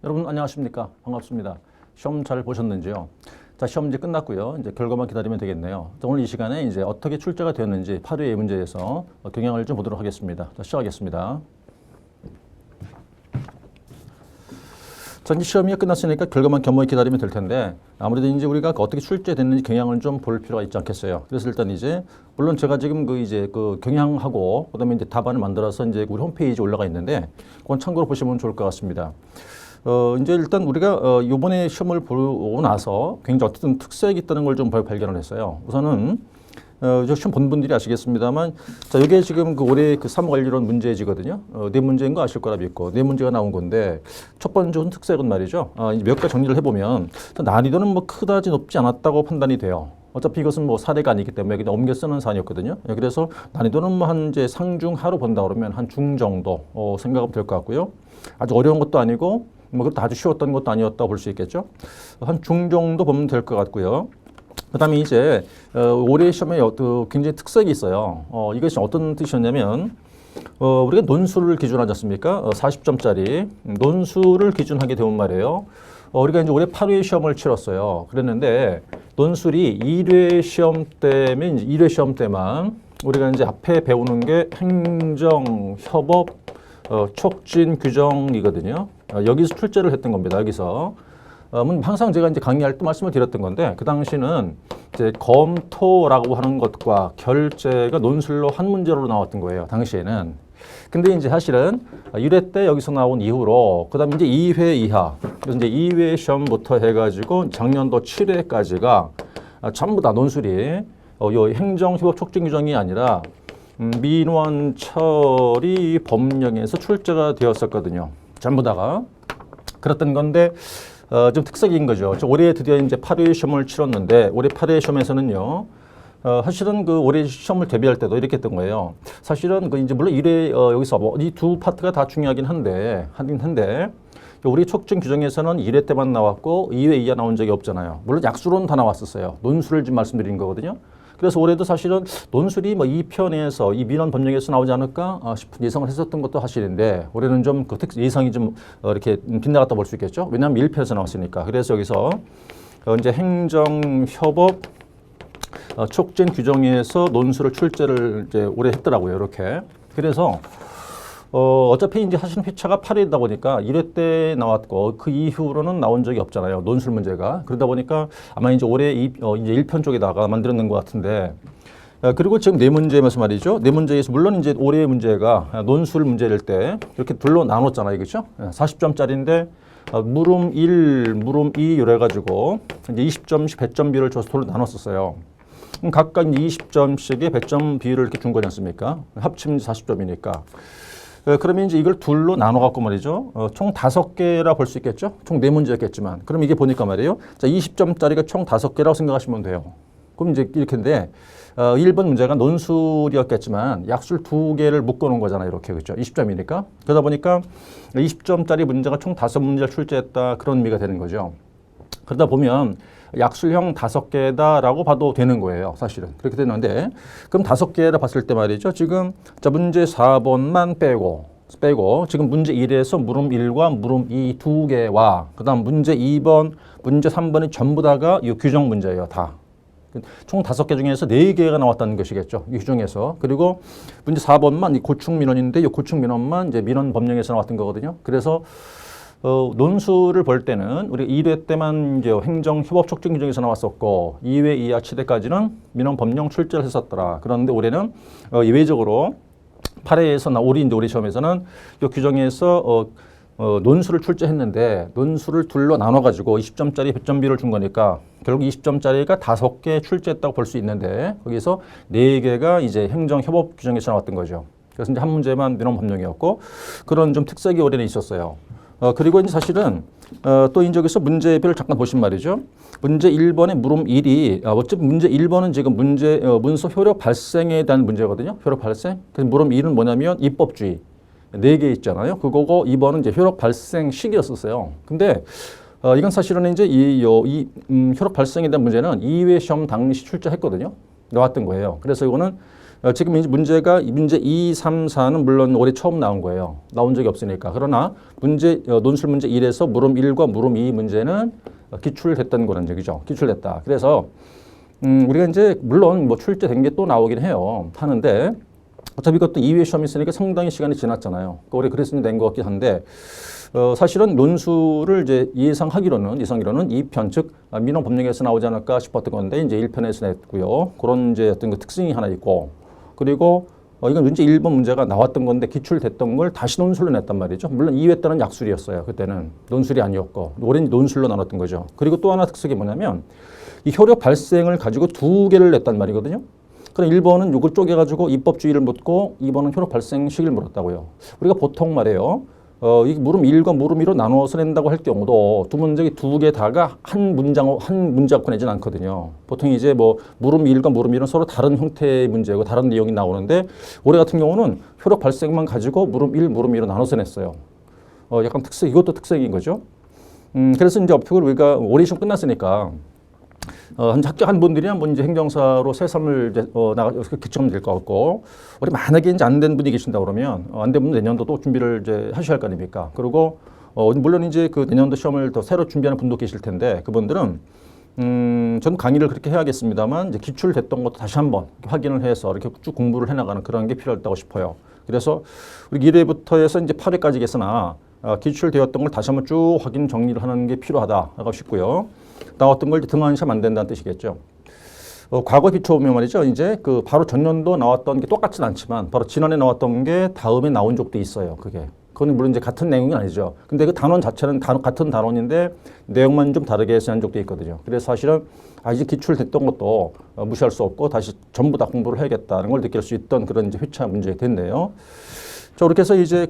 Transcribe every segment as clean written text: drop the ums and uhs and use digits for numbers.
여러분 안녕하십니까? 반갑습니다. 시험 잘 보셨는지요? 자, 시험 이제 끝났고요. 이제 결과만 기다리면 되겠네요. 자, 오늘 이 시간에 이제 어떻게 출제가 되었는지 8회 문제에서 경향을 좀 보도록 하겠습니다. 자, 시작하겠습니다. 자, 이제 시험이 끝났으니까 결과만 겸허히 기다리면 될 텐데 아무래도 이제 우리가 어떻게 출제됐는지 경향을 좀 볼 필요가 있지 않겠어요. 그래서 일단 이제 물론 제가 지금 그 경향하고 그다음에 이제 답안을 만들어서 이제 우리 홈페이지에 올라가 있는데 그건 참고로 보시면 좋을 것 같습니다. 이제 일단 우리가 요번에 시험을 보고 나서 굉장히 어쨌든 특색이 있다는 걸 좀 발견을 했어요. 우선은 시험 본 분들이 아시겠습니다만, 자, 이게 지금 그 올해 그 사무관리론 문제지거든요. 네 문제인 거 아실 거라 믿고 네 문제가 나온 건데 첫 번째 특색은 말이죠. 이제 몇 가지 정리를 해보면 난이도는 뭐 크다지 높지 않았다고 판단이 돼요. 어차피 이것은 뭐 사례가 아니기 때문에 그냥 옮겨 쓰는 사안이었거든요. 그래서 난이도는 뭐 한 이제 상중하로 본다 그러면 한 중 정도 생각하면 될 것 같고요. 아주 어려운 것도 아니고 뭐 그것도 아주 쉬웠던 것도 아니었다고 볼 수 있겠죠. 한 중 정도 보면 될 것 같고요. 그다음에 이제 올해 시험에 굉장히 특색이 있어요. 이것이 어떤 뜻이었냐면 우리가 논술을 기준하지 않습니까? 40점짜리 논술을 기준하게 되면 말이에요. 우리가 이제 올해 8회 시험을 치렀어요. 그랬는데 논술이 1회 시험 때면 이제 1회 시험 때만 우리가 이제 앞에 배우는 게 행정, 협업, 촉진, 규정이거든요. 여기서 출제를 했던 겁니다. 여기서. 항상 제가 이제 강의할 때 말씀을 드렸던 건데, 그 당시는 이제 검토라고 하는 것과 결제가 논술로 한 문제로 나왔던 거예요. 당시에는. 근데 이제 사실은 1회 때 여기서 나온 이후로, 그 다음에 이제 2회 이하, 그래서 이제 2회 시험부터 해가지고 작년도 7회까지가 전부 다 논술이 요 행정, 협업, 촉진 규정이 아니라 민원, 처리, 법령에서 출제가 되었었거든요. 전부 다가. 그랬던 건데, 좀 특색인 거죠. 올해 드디어 이제 8회 시험을 치렀는데, 올해 8회 시험에서는요, 사실은 그 올해 시험을 대비할 때도 이렇게 했던 거예요. 사실은 그 이제 물론 1회, 여기서 뭐 이 두 파트가 다 중요하긴 한데, 우리 촉진 규정에서는 1회 때만 나왔고, 2회 이하 나온 적이 없잖아요. 물론 약수로는 다 나왔었어요. 논술을 지금 말씀드린 거거든요. 그래서 올해도 사실은 논술이 뭐 2편에서 이 민원 법령에서 나오지 않을까 싶은 예상을 했었던 것도 사실인데 올해는 좀 그 예상이 좀 이렇게 빗나갔다 볼 수 있겠죠. 왜냐하면 1편에서 나왔으니까. 그래서 여기서 이제 행정, 협업, 촉진 규정에서 논술을 출제를 이제 올해 했더라고요. 이렇게. 그래서 어차피 이제 사실은 회차가 8회다 보니까 1회 때 나왔고 그 이후로는 나온 적이 없잖아요. 논술 문제가. 그러다 보니까 아마 이제 올해 이제 1편 쪽에다가 만들었는 것 같은데 그리고 지금 네 문제면서 말이죠. 네 문제에서 물론 이제 올해의 문제가 논술 문제일 때 이렇게 둘로 나눴잖아요. 그렇죠? 40점짜리인데 물음 1, 물음 2 이래가지고 이제 20점씩 100점 비율을 줘서 둘로 나눴었어요. 각각 20점씩의 100점 비율을 이렇게 준 거지 않습니까? 합치면 40점이니까. 그러면 이제 이걸 둘로 나눠갖고 말이죠. 총 5개라 볼 수 있겠죠? 총 4문제였겠지만. 그럼 이게 보니까 말이에요. 자, 20점짜리가 총 5개라고 생각하시면 돼요. 그럼 이제 이렇게인데, 1번 문제가 논술이었겠지만 약술 2개를 묶어놓은 거잖아요. 이렇게. 그렇죠? 20점이니까. 그러다 보니까 20점짜리 문제가 총 5문제를 출제했다. 그런 의미가 되는 거죠. 그러다 보면 약술형 5개다라고 봐도 되는 거예요. 사실은. 그렇게 되는데 그럼 5개를 봤을 때 말이죠. 지금 자 문제 4번만 빼고 지금 문제 1에서 물음 1과 물음 2 2개와 그 다음 문제 2번, 문제 3번이 전부 다가 이 규정 문제예요. 다. 총 5개 중에서 4개가 나왔다는 것이겠죠. 이 규정에서. 그리고 문제 4번만 이 고충 민원인데 이 고충 민원만 이제 민원 법령에서 나왔던 거거든요. 그래서 논술을 볼 때는 우리 1회 때만 이제 행정 협업 촉진 규정에서 나왔었고 2회 이하 7회까지는 민원 법령 출제를 했었더라. 그런데 올해는 예외적으로 8회에서 올해 이제 올해 시험에서는 이 규정에서 논술을 출제했는데 논술을 둘로 나눠가지고 20점짜리 100점 비율을 준 거니까 결국 20점짜리가 5개 출제했다고 볼 수 있는데 거기서 4개가 이제 행정 협업 규정에서 나왔던 거죠. 그래서 이제 한 문제만 민원 법령이었고 그런 좀 특색이 올해는 있었어요. 그리고 이제 사실은 또 이제 여기서 문제별을 잠깐 보신 말이죠. 문제 1번의 물음 1이 어차피 문제 1번은 지금 문서 효력 발생에 대한 문제거든요. 효력 발생. 그래서 물음 1은 뭐냐면 입법주의 4개 있잖아요. 그거고 2번은 이제 효력 발생 시기였었어요. 근데 이건 사실은 이제 이 효력 발생에 대한 문제는 2회 시험 당시 출제했거든요. 나왔던 거예요. 그래서 이거는 지금 이제 문제 2, 3, 4는 물론 올해 처음 나온 거예요. 나온 적이 없으니까. 그러나 논술 문제 1에서 물음 1과 물음 2 문제는 기출됐던 거란 얘기죠. 기출됐다. 그래서 우리가 이제 물론 뭐 출제된 게 또 나오긴 해요. 하는데 어차피 이것도 2회 시험이 있으니까 상당히 시간이 지났잖아요. 올해 그랬으면 된 것 같긴 한데 사실은 논술을 이제 예상하기로는 2편 즉 민원 법령에서 나오지 않을까 싶었던 건데 이제 1편에서 냈고요. 그런 이제 어떤 그 특징이 하나 있고 그리고 이건 문제 1번 문제가 나왔던 건데 기출됐던 걸 다시 논술로 냈단 말이죠. 물론 2회 때는 약술이었어요. 그때는 논술이 아니었고 올해는 논술로 나눴던 거죠. 그리고 또 하나 특색이 뭐냐면 이 효력 발생을 가지고 두 개를 냈단 말이거든요. 그럼 1번은 이걸 쪼개가지고 입법주의를 묻고 2번은 효력 발생 시기를 물었다고요. 우리가 보통 말이에요. 이 물음 1과 물음 2로 나누어서 낸다고 할 경우도 두 문제 두 개 다가 한 문제 갖고 내지는 않거든요. 보통 이제 뭐 물음 1과 물음 2는 서로 다른 형태의 문제고 다른 내용이 나오는데 올해 같은 경우는 효력 발생만 가지고 물음 1, 물음 2로 나눠서 냈어요. 약간 이것도 특색인 거죠. 그래서 이제 어픽을 우리가 올해 시험 끝났으니까 합격한 분들이 한번 이제 행정사로 새 삶을 이제 기점이 될 것 같고, 우리 만약에 이제 안 된 분이 계신다 그러면 안 된 분 내년도 또 준비를 이제 하셔야 할 거 아닙니까? 그리고 물론 이제 그 내년도 시험을 더 새로 준비하는 분도 계실 텐데 그분들은 전 강의를 그렇게 해야겠습니다만 이제 기출됐던 것도 다시 한번 확인을 해서 이렇게 쭉 공부를 해나가는 그런 게 필요하다고 싶어요. 그래서 우리 1회부터 해서 이제 8회까지겠으나 기출되었던 걸 다시 한번 쭉 확인 정리를 하는 게 필요하다고 싶고요. 나왔던 걸 등한시하면 안 된다는 뜻이겠죠. 과거 비춰보면 말이죠. 이제 그 바로 전년도 나왔던 게 똑같진 않지만 바로 지난해 나왔던 게 다음에 나온 적도 있어요. 그건 물론 이제 같은 내용이 아니죠. 근데 그 단원 자체는 같은 단원인데 내용만 좀 다르게 해서 한 적도 있거든요. 그래서 사실은 이제 기출됐던 것도 무시할 수 없고 다시 전부 다 공부를 해야겠다는 걸 느낄 수 있던 그런 이제 회차 문제가 됐네요. 자, 그렇게 해서 이제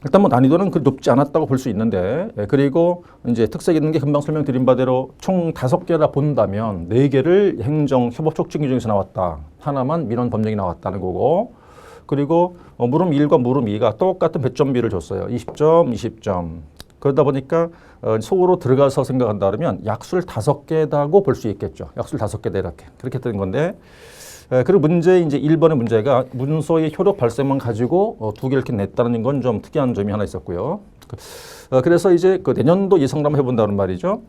일단 뭐 난이도는 그 높지 않았다고 볼 수 있는데, 그리고 이제 특색 있는 게 금방 설명드린 바대로 총 5개라 본다면 4개를 행정 협업 촉진 규정에서 나왔다. 하나만 민원 법령이 나왔다는 거고, 그리고 물음 1과 물음 2가 똑같은 배점비를 줬어요. 20점, 20점. 그러다 보니까 속으로 들어가서 생각한다 그러면 약술 5개다고 볼 수 있겠죠. 약술 5개다 이렇게. 그렇게 된 건데, 그리고 문제 이제 1번의 문제가 문서의 효력 발생만 가지고 2개 이렇게 냈다는 건 좀 특이한 점이 하나 있었고요. 그래서 이제 그 내년도 예상을 한번 해본다는 말이죠.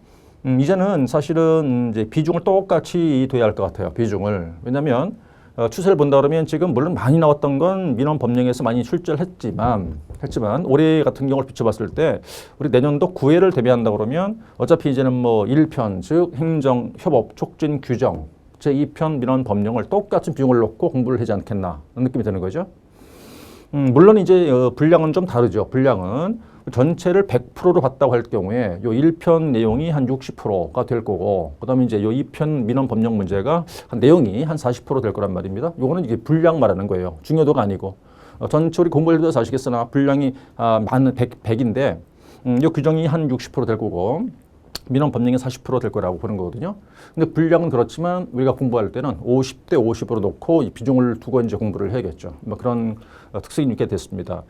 이제는 사실은 이제 비중을 똑같이 둬야 할 것 같아요. 비중을. 왜냐하면 추세를 본다 그러면 지금 물론 많이 나왔던 건 민원 법령에서 많이 출제를 했지만 올해 같은 경우를 비춰봤을 때 우리 내년도 9회를 대비한다 그러면 어차피 이제는 뭐 1편 즉 행정 협업 촉진 규정 제2편 민원 법령을 똑같은 비용을 놓고 공부를 하지 않겠나 하는 느낌이 드는 거죠. 물론 이제 분량은 좀 다르죠. 분량은 전체를 100%로 봤다고 할 경우에 요 1편 내용이 한 60%가 될 거고 그다음에 이제 요 2편 민원 법령 문제가 내용이 한 40% 될 거란 말입니다. 요거는 이게 분량 말하는 거예요. 중요도가 아니고 전체 우리 공부를 해서 아시겠으나 분량이 만 100인데 요 규정이 한 60% 될 거고 민원 법령이 40% 될 거라고 보는 거거든요. 근데 분량은 그렇지만 우리가 공부할 때는 50대 50으로 놓고 이 비중을 두고 이제 공부를 해야겠죠. 뭐 그런 특색이 있게 됐습니다.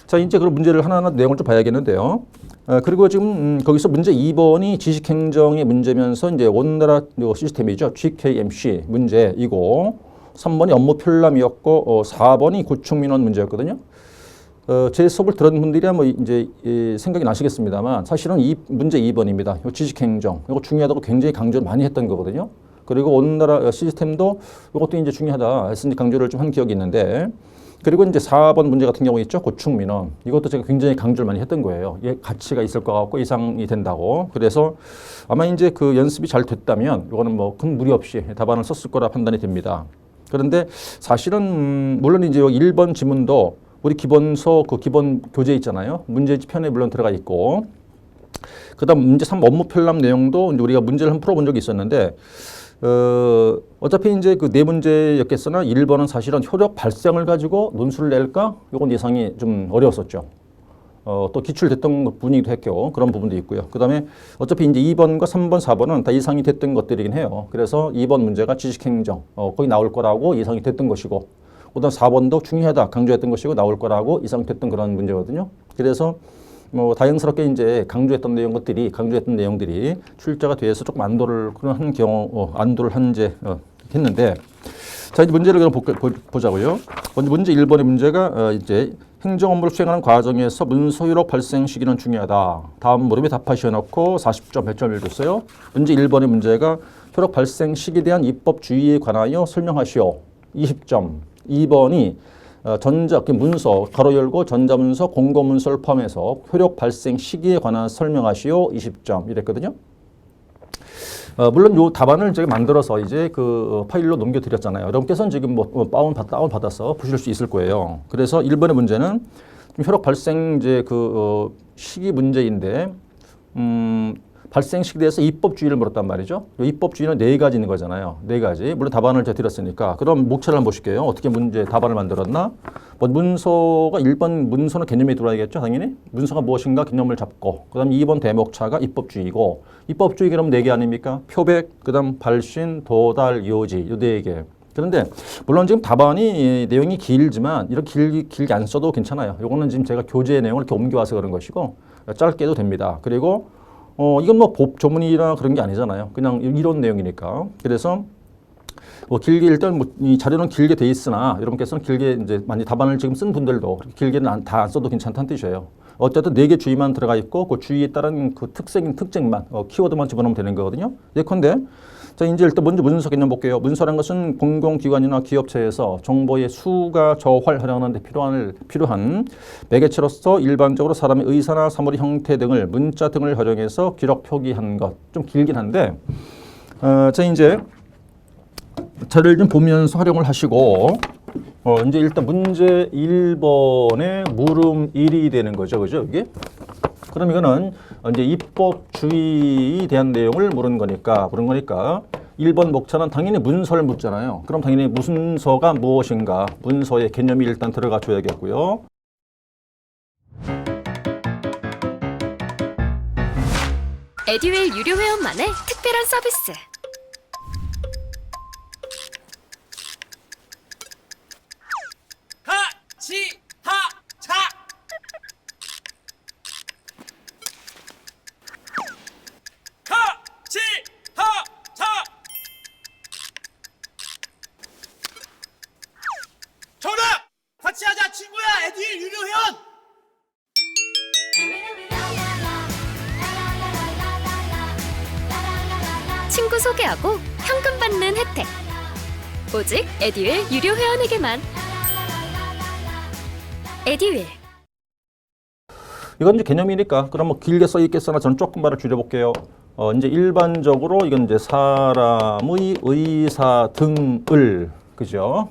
자, 이제 그런 문제를 하나하나 내용을 좀 봐야겠는데요. 그리고 지금 거기서 문제 2번이 지식행정의 문제면서 이제 원나라 시스템이죠. GKMC 문제이고 3번이 업무 편람이었고 4번이 구축민원 문제였거든요. 제 수업을 들은 분들이야 뭐 이제 생각이 나시겠습니다만 사실은 이 문제 2번입니다. 요 지식행정 이거 중요하다고 굉장히 강조를 많이 했던 거거든요. 그리고 오늘나라 시스템도 이것도 이제 중요하다 했으니 강조를 좀 한 기억이 있는데 그리고 이제 4번 문제 같은 경우 있죠. 구축민원 이것도 제가 굉장히 강조를 많이 했던 거예요. 얘 가치가 있을 것 같고 이상이 된다고. 그래서 아마 이제 그 연습이 잘 됐다면 이거는 뭐 큰 무리 없이 답안을 썼을 거라 판단이 됩니다. 그런데 사실은 물론 이제 1번 지문도 우리 기본서 그 기본 교재 있잖아요. 문제지 편에 물론 들어가 있고 그다음 문제 3 업무 편람 내용도 이제 우리가 문제를 한번 풀어본 적이 있었는데 어차피 이제 그 네 문제였겠으나 1번은 사실은 효력 발생을 가지고 논술을 낼까? 이건 예상이 좀 어려웠었죠. 또 기출됐던 분이기도 했고 그런 부분도 있고요. 그다음에 어차피 이제 2번과 3번, 4번은 다 예상이 됐던 것들이긴 해요. 그래서 2번 문제가 지식행정 거기 나올 거라고 예상이 됐던 것이고 그다음 4번도 중요하다 강조했던 것이고 나올 거라고 예상됐던 그런 문제거든요. 그래서 뭐 다행스럽게 이제 강조했던 내용들이 출제가 돼서 조금 안도를 한 경우 안도를 한 이제 했는데 자, 이제 문제를 그럼 보자고요. 먼저 문제 1번의 문제가 이제 행정 업무를 수행하는 과정에서 문서 효력 발생 시기는 중요하다. 다음 물음에 답하시어 놓고 40점 100점을 줬어요. 문제 1번의 문제가 효력 발생 시기에 대한 입법 주의에 관하여 설명하시오. 20점. 2번이 문서, 가로 열고 전자문서, 공고문서를 포함해서 효력 발생 시기에 관한 설명하시오. 20점 이랬거든요. 물론 요 답안을 제가 만들어서 이제 그 파일로 넘겨드렸잖아요. 여러분께서는 지금 다운 받아서 보실 수 있을 거예요. 그래서 1번의 문제는 효력 발생 이제 시기 문제인데, 발생 시기에 대해서 입법주의를 물었단 말이죠. 입법주의는 4가지 있는 거잖아요. 4가지. 물론 답안을 제가 드렸으니까. 그럼 목차를 한번 보실게요. 어떻게 답안을 만들었나? 문서가 1번 문서는 개념이 들어야겠죠. 당연히. 문서가 무엇인가 개념을 잡고. 그 다음 2번 대목차가 입법주의고. 입법주의 그럼 4개 아닙니까? 표백, 그 다음 발신, 도달, 요지. 요 4개. 그런데 물론 지금 답안이 내용이 길지만 이렇게 길게 안 써도 괜찮아요. 요거는 지금 제가 교재 내용을 이렇게 옮겨와서 그런 것이고 짧게 해도 됩니다. 그리고 이건 법 조문이나 그런 게 아니잖아요. 그냥 이론 내용이니까. 그래서 길게 일단 이 자료는 길게 돼 있으나 여러분께서는 길게 이제 많이 답안을 지금 쓴 분들도 길게는 다 안 써도 괜찮다는 뜻이에요. 어쨌든 4개 주의만 들어가 있고 그 주의에 따른 그 특징만 키워드만 집어넣으면 되는 거거든요. 예컨대 자, 이제 일단 먼저 문서 개념 볼게요. 문서란 것은 공공기관이나 기업체에서 정보의 수가 저활하려는 데 필요한 매개체로서 일반적으로 사람의 의사나 사물의 형태 등을 문자 등을 활용해서 기록 표기한 것. 좀 길긴 한데 자, 이제 자료를 좀 보면서 활용을 하시고 이제 일단 문제 1번에 물음 1이 되는 거죠. 그죠? 이게? 그럼 이거는 이제 입법주의에 대한 내용을 물은 거니까 1번 목차는 당연히 문서를 묻잖아요. 그럼 당연히 문서가 무엇인가 문서의 개념이 일단 들어가 줘야겠고요. 에듀윌 유료 회원만의 특별한 서비스. 정답! 같이 하자 친구야 에듀윌 유료 회원! 친구 소개하고 현금 받는 혜택. 오직 에듀윌 유료 회원에게만. 에듀윌. 이건 이제 개념이니까 그럼 길게 써 있겠으나 저는 조금 말을 줄여볼게요. 이제 일반적으로 이건 이제 사람의 의사 등을 그죠?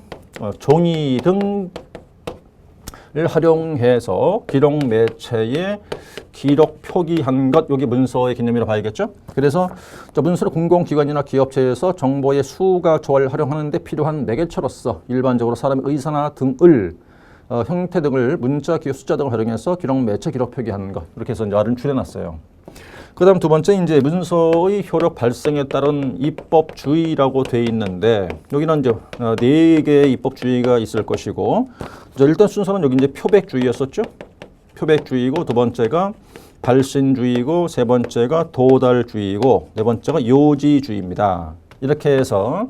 종이 등을 활용해서 기록 매체에 기록 표기한 것, 여기 문서의 개념이라고 봐야겠죠? 그래서 문서를 공공기관이나 기업체에서 정보의 수가 조화를 활용하는 데 필요한 매개체로서 일반적으로 사람의 의사나 등을 형태 등을 문자, 기호, 숫자 등을 활용해서 기록 매체, 기록 표기하는 것. 이렇게 해서 이제 말을 줄여놨어요. 그 다음 두 번째 이제 문서의 효력 발생에 따른 입법주의라고 돼 있는데 여기는 이제 4개의 입법주의가 있을 것이고 일단 순서는 여기 이제 표백주의였었죠. 표백주의고 두 번째가 발신주의고 세 번째가 도달주의고 네 번째가 요지주의입니다. 이렇게 해서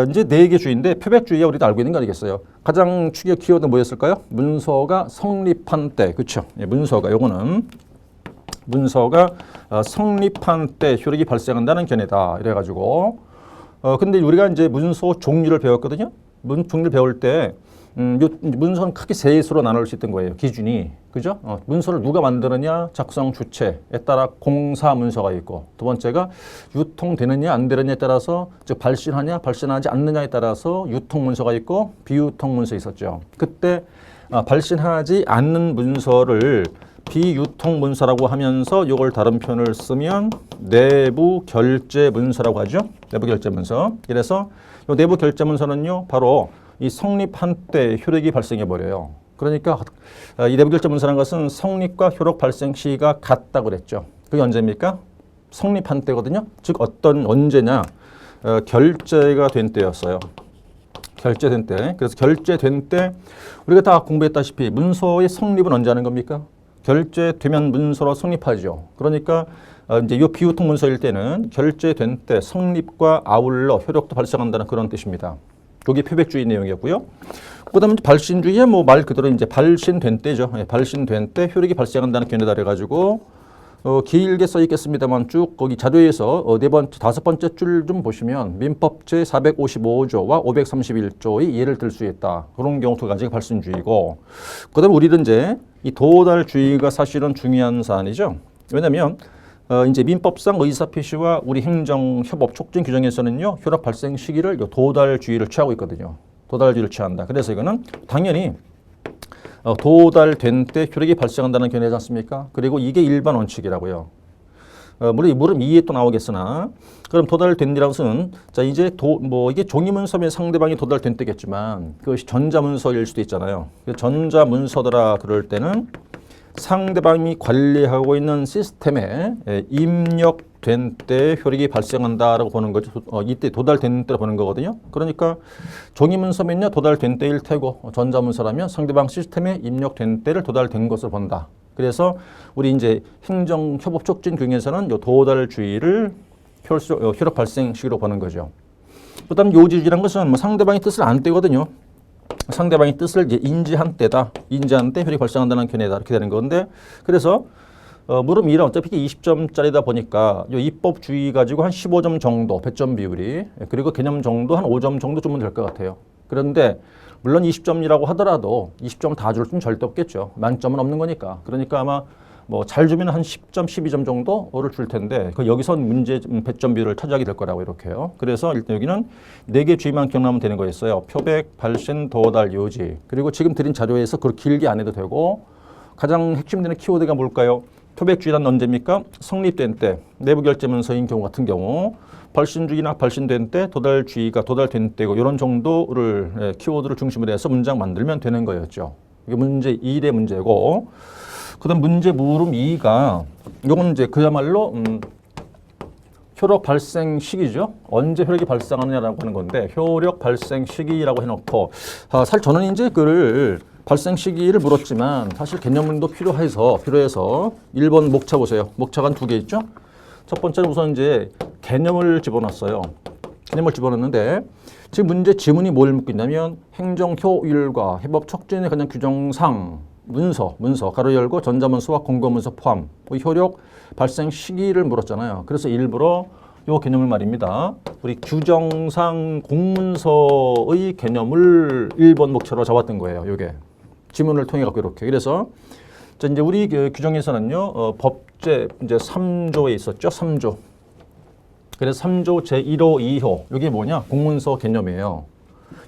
이제 4개 주의인데 표백주의가 우리도 알고 있는 거 아니겠어요? 가장 추격 키워드 뭐였을까요? 문서가 성립한 때, 그렇죠? 예, 요거는 문서가 성립한 때 효력이 발생한다는 견해다. 이래가지고 근데 우리가 이제 문서 종류를 배웠거든요. 종류를 배울 때 문서는 크게 3수로 나눌 수 있던 거예요. 기준이. 그죠? 문서를 누가 만드느냐, 작성 주체에 따라 공사 문서가 있고 두 번째가 유통되느냐 안 되느냐에 따라서 즉 발신하냐 발신하지 않느냐에 따라서 유통 문서가 있고 비유통 문서 있었죠. 그때 발신하지 않는 문서를 비유통 문서라고 하면서 이걸 다른 표현을 쓰면 내부 결제 문서라고 하죠. 내부 결제 문서. 그래서 이 내부 결제 문서는요, 바로 이 성립한 때 효력이 발생해 버려요. 그러니까 이 내부 결제 문서라는 것은 성립과 효력 발생 시기가 같다고 그랬죠. 그게 언제입니까? 성립한 때거든요. 즉 언제냐? 결제가 된 때였어요. 결제된 때. 그래서 결제된 때 우리가 다 공부했다시피 문서의 성립은 언제 하는 겁니까? 결제되면 문서로 성립하죠. 그러니까 이제 이 비유통 문서일 때는 결제된 때 성립과 아울러 효력도 발생한다는 그런 뜻입니다. 그게 표백주의 내용이었고요. 그다음에 발신주의에 뭐 말 그대로 이제 발신된 때죠. 예, 발신된 때 효력이 발생한다는 견해다 그래가지고 길게 써 있겠습니다만 쭉 거기 자료에서 네 번째, 다섯 번째 줄 좀 보시면 민법 제 455조와 531조의 예를 들 수 있다. 그런 경우 두 가지가 발신주의고, 그다음에 우리는 이제 이 도달주의가 사실은 중요한 사안이죠. 왜냐하면 이제 민법상 의사표시와 우리 행정협업 촉진 규정에서는요 효력 발생 시기를 도달주의를 취하고 있거든요. 도달주의를 취한다. 그래서 이거는 당연히 도달된 때 효력이 발생한다는 견해지 않습니까? 그리고 이게 일반 원칙이라고요. 물론 2에 또 나오겠으나, 그럼 도달된 이라는 것은 자 이제 이게 종이문서면 상대방이 도달된 때겠지만 그것이 전자문서일 수도 있잖아요. 전자문서더라 그럴 때는 상대방이 관리하고 있는 시스템에 입력된 때 효력이 발생한다라고 보는 거죠. 이때 도달된 때로 보는 거거든요. 그러니까 종이문서면요 도달된 때일 테고, 전자문서라면 상대방 시스템에 입력된 때를 도달된 것으로 본다. 그래서 우리 이제 행정협업 촉진 규정에서는 요 도달주의를 효력 발생 시기로 보는 거죠. 그다음 요지주의라는 것은 뭐 상대방의 뜻을 안 떼거든요. 상대방의 뜻을 이제 인지한 때다. 인지한 때 효력이 발생한다는 견해다. 이렇게 되는 건데, 그래서 물음 2는 어차피 20점짜리다 보니까 이 입법주의 가지고 한 15점 정도 배점 비율이, 그리고 개념 정도 한 5점 정도 주면 될 것 같아요. 그런데 물론 20점이라고 하더라도 20점 다 줄 수는 절대 없겠죠. 만점은 없는 거니까. 그러니까 아마 뭐 잘 주면 한 10점, 12점 정도를 줄 텐데 여기선 문제 배점 비율을 차지하게 될 거라고 이렇게요. 그래서 일단 여기는 4개 주의만 기억나면 되는 거였어요. 표백, 발신, 도달, 요지. 그리고 지금 드린 자료에서 그렇게 길게 안 해도 되고, 가장 핵심되는 키워드가 뭘까요? 표백주의란 언제입니까? 성립된 때, 내부결제문서인 경우 같은 경우, 발신주의나 발신된 때, 도달주의가 도달된 때고, 이런 정도를 키워드를 중심으로 해서 문장 만들면 되는 거였죠. 이게 문제 1의 문제고, 그다음 문제 물음 2가 이건 이제 그야말로 효력 발생 시기죠. 언제 효력이 발생하느냐라고 하는 건데, 효력 발생 시기라고 해놓고, 사실 저는 이제 그를 발생 시기를 물었지만 사실 개념문도 필요해서 1번 목차 보세요. 목차가 한 2개 있죠. 첫 번째는 우선 이제 개념을 집어넣었어요. 개념을 집어넣는데 지금 문제 지문이 뭘 묻고 있냐면 행정 효율과 해법 촉진에 관한 규정상 문서 가로 열고 전자문서와 공고문서 포함 효력 발생 시기를 물었잖아요. 그래서 일부러 요 개념을 말입니다. 우리 규정상 공문서의 개념을 1번 목차로 잡았던 거예요. 요게 지문을 통해 갖고 이렇게. 그래서 이제 우리 규정에서는요 법제 이제 3조에 있었죠. 3조. 그래서 3조 제1호 2호 이게 뭐냐? 공문서 개념이에요.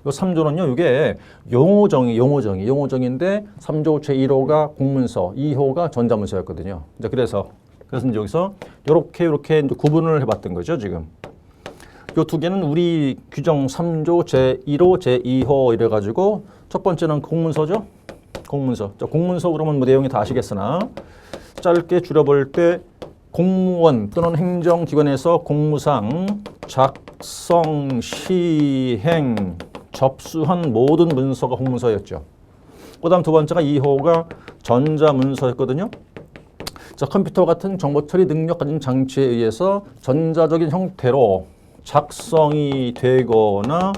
요 3조는요, 이게 용어정인데 3조 제1호가 공문서, 2호가 전자문서였거든요. 이제 그래서 이제 여기서 요렇게 이제 구분을 해봤던 거죠, 지금. 요 두 개는 우리 규정 3조 제1호, 제2호 이래가지고 첫 번째는 공문서죠. 공문서. 자, 공문서 그러면 뭐 내용이 다 아시겠으나 짧게 줄여볼 때 공무원 또는 행정기관에서 공무상 작성, 시행, 접수한 모든 문서가 공문서였죠. 그 다음 두 번째가 2호가 전자문서였거든요. 자, 컴퓨터 같은 정보처리 능력 가진 장치에 의해서 전자적인 형태로 작성이 되거나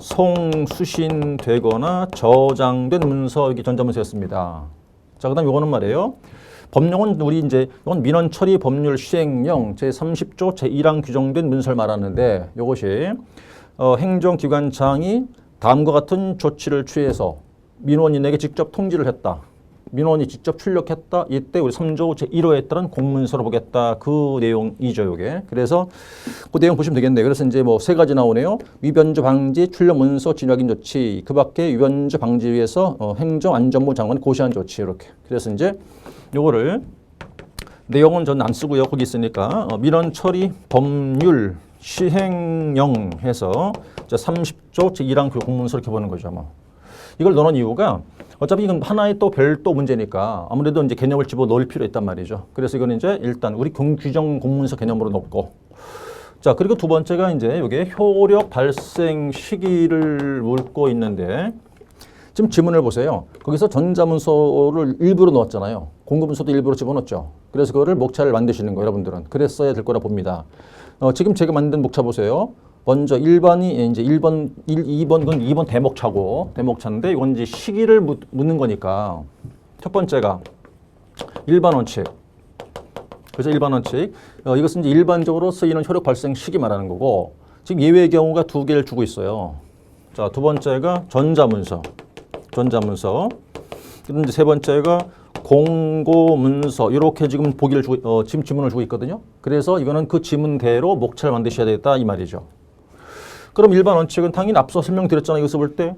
송수신되거나 저장된 문서, 이게 전자문서였습니다. 자, 그 다음 요거는 말이에요. 법령은 우리 이제 이건 민원 처리 법률 시행령 제30조 제1항 규정된 문서를 말하는데, 이것이 행정기관장이 다음과 같은 조치를 취해서 민원인에게 직접 통지를 했다. 민원이 직접 출력했다. 이때 우리 3조 제1호에 따른 공문서로 보겠다. 그 내용이죠, 이게. 그래서 그 내용 보시면 되겠네요. 그래서 이제 뭐 세 가지 나오네요. 위변조 방지, 출력 문서 진위 확인 조치. 그 밖에 위변조 방지 위해서 행정안전부 장관이 고시한 조치. 이렇게. 그래서 이제 요거를 내용은 저는 안 쓰고요. 거기 있으니까 민원 처리 법률 시행령 해서 30조 제1항 공문서 이렇게 보는 거죠. 뭐. 이걸 넣은 이유가 어차피 이건 하나의 또 별도 문제니까 아무래도 이제 개념을 집어 넣을 필요 있단 말이죠. 그래서 이거는 이제 일단 우리 규정 공문서 개념으로 넣고, 자, 그리고 두 번째가 이제 이게 효력 발생 시기를 묻고 있는데, 지금 지문을 보세요. 거기서 전자문서를 일부러 넣었잖아요. 공고문서도 일부러 집어넣었죠. 그래서 그거를 목차를 만드시는 거예요, 여러분들은. 그랬어야 될 거라 봅니다. 지금 제가 만든 목차 보세요. 먼저 1번이 이제 2번 건 2번 대목차인데 이건 이제 시기를 묻는 거니까 첫 번째가 일반 원칙. 그래서 일반 원칙. 이것은 이제 일반적으로 쓰이는 효력 발생 시기 말하는 거고 지금 예외의 경우가 두 개를 주고 있어요. 자, 두 번째가 전자문서. 그리고 이제 세 번째가 공고문서. 이렇게 지금 보기를 지금 지문을 주고 있거든요. 그래서 이거는 그 지문대로 목차를 만드셔야 되겠다 이 말이죠. 그럼 일반 원칙은 당연히 앞서 설명드렸잖아요. 이거 써볼 때.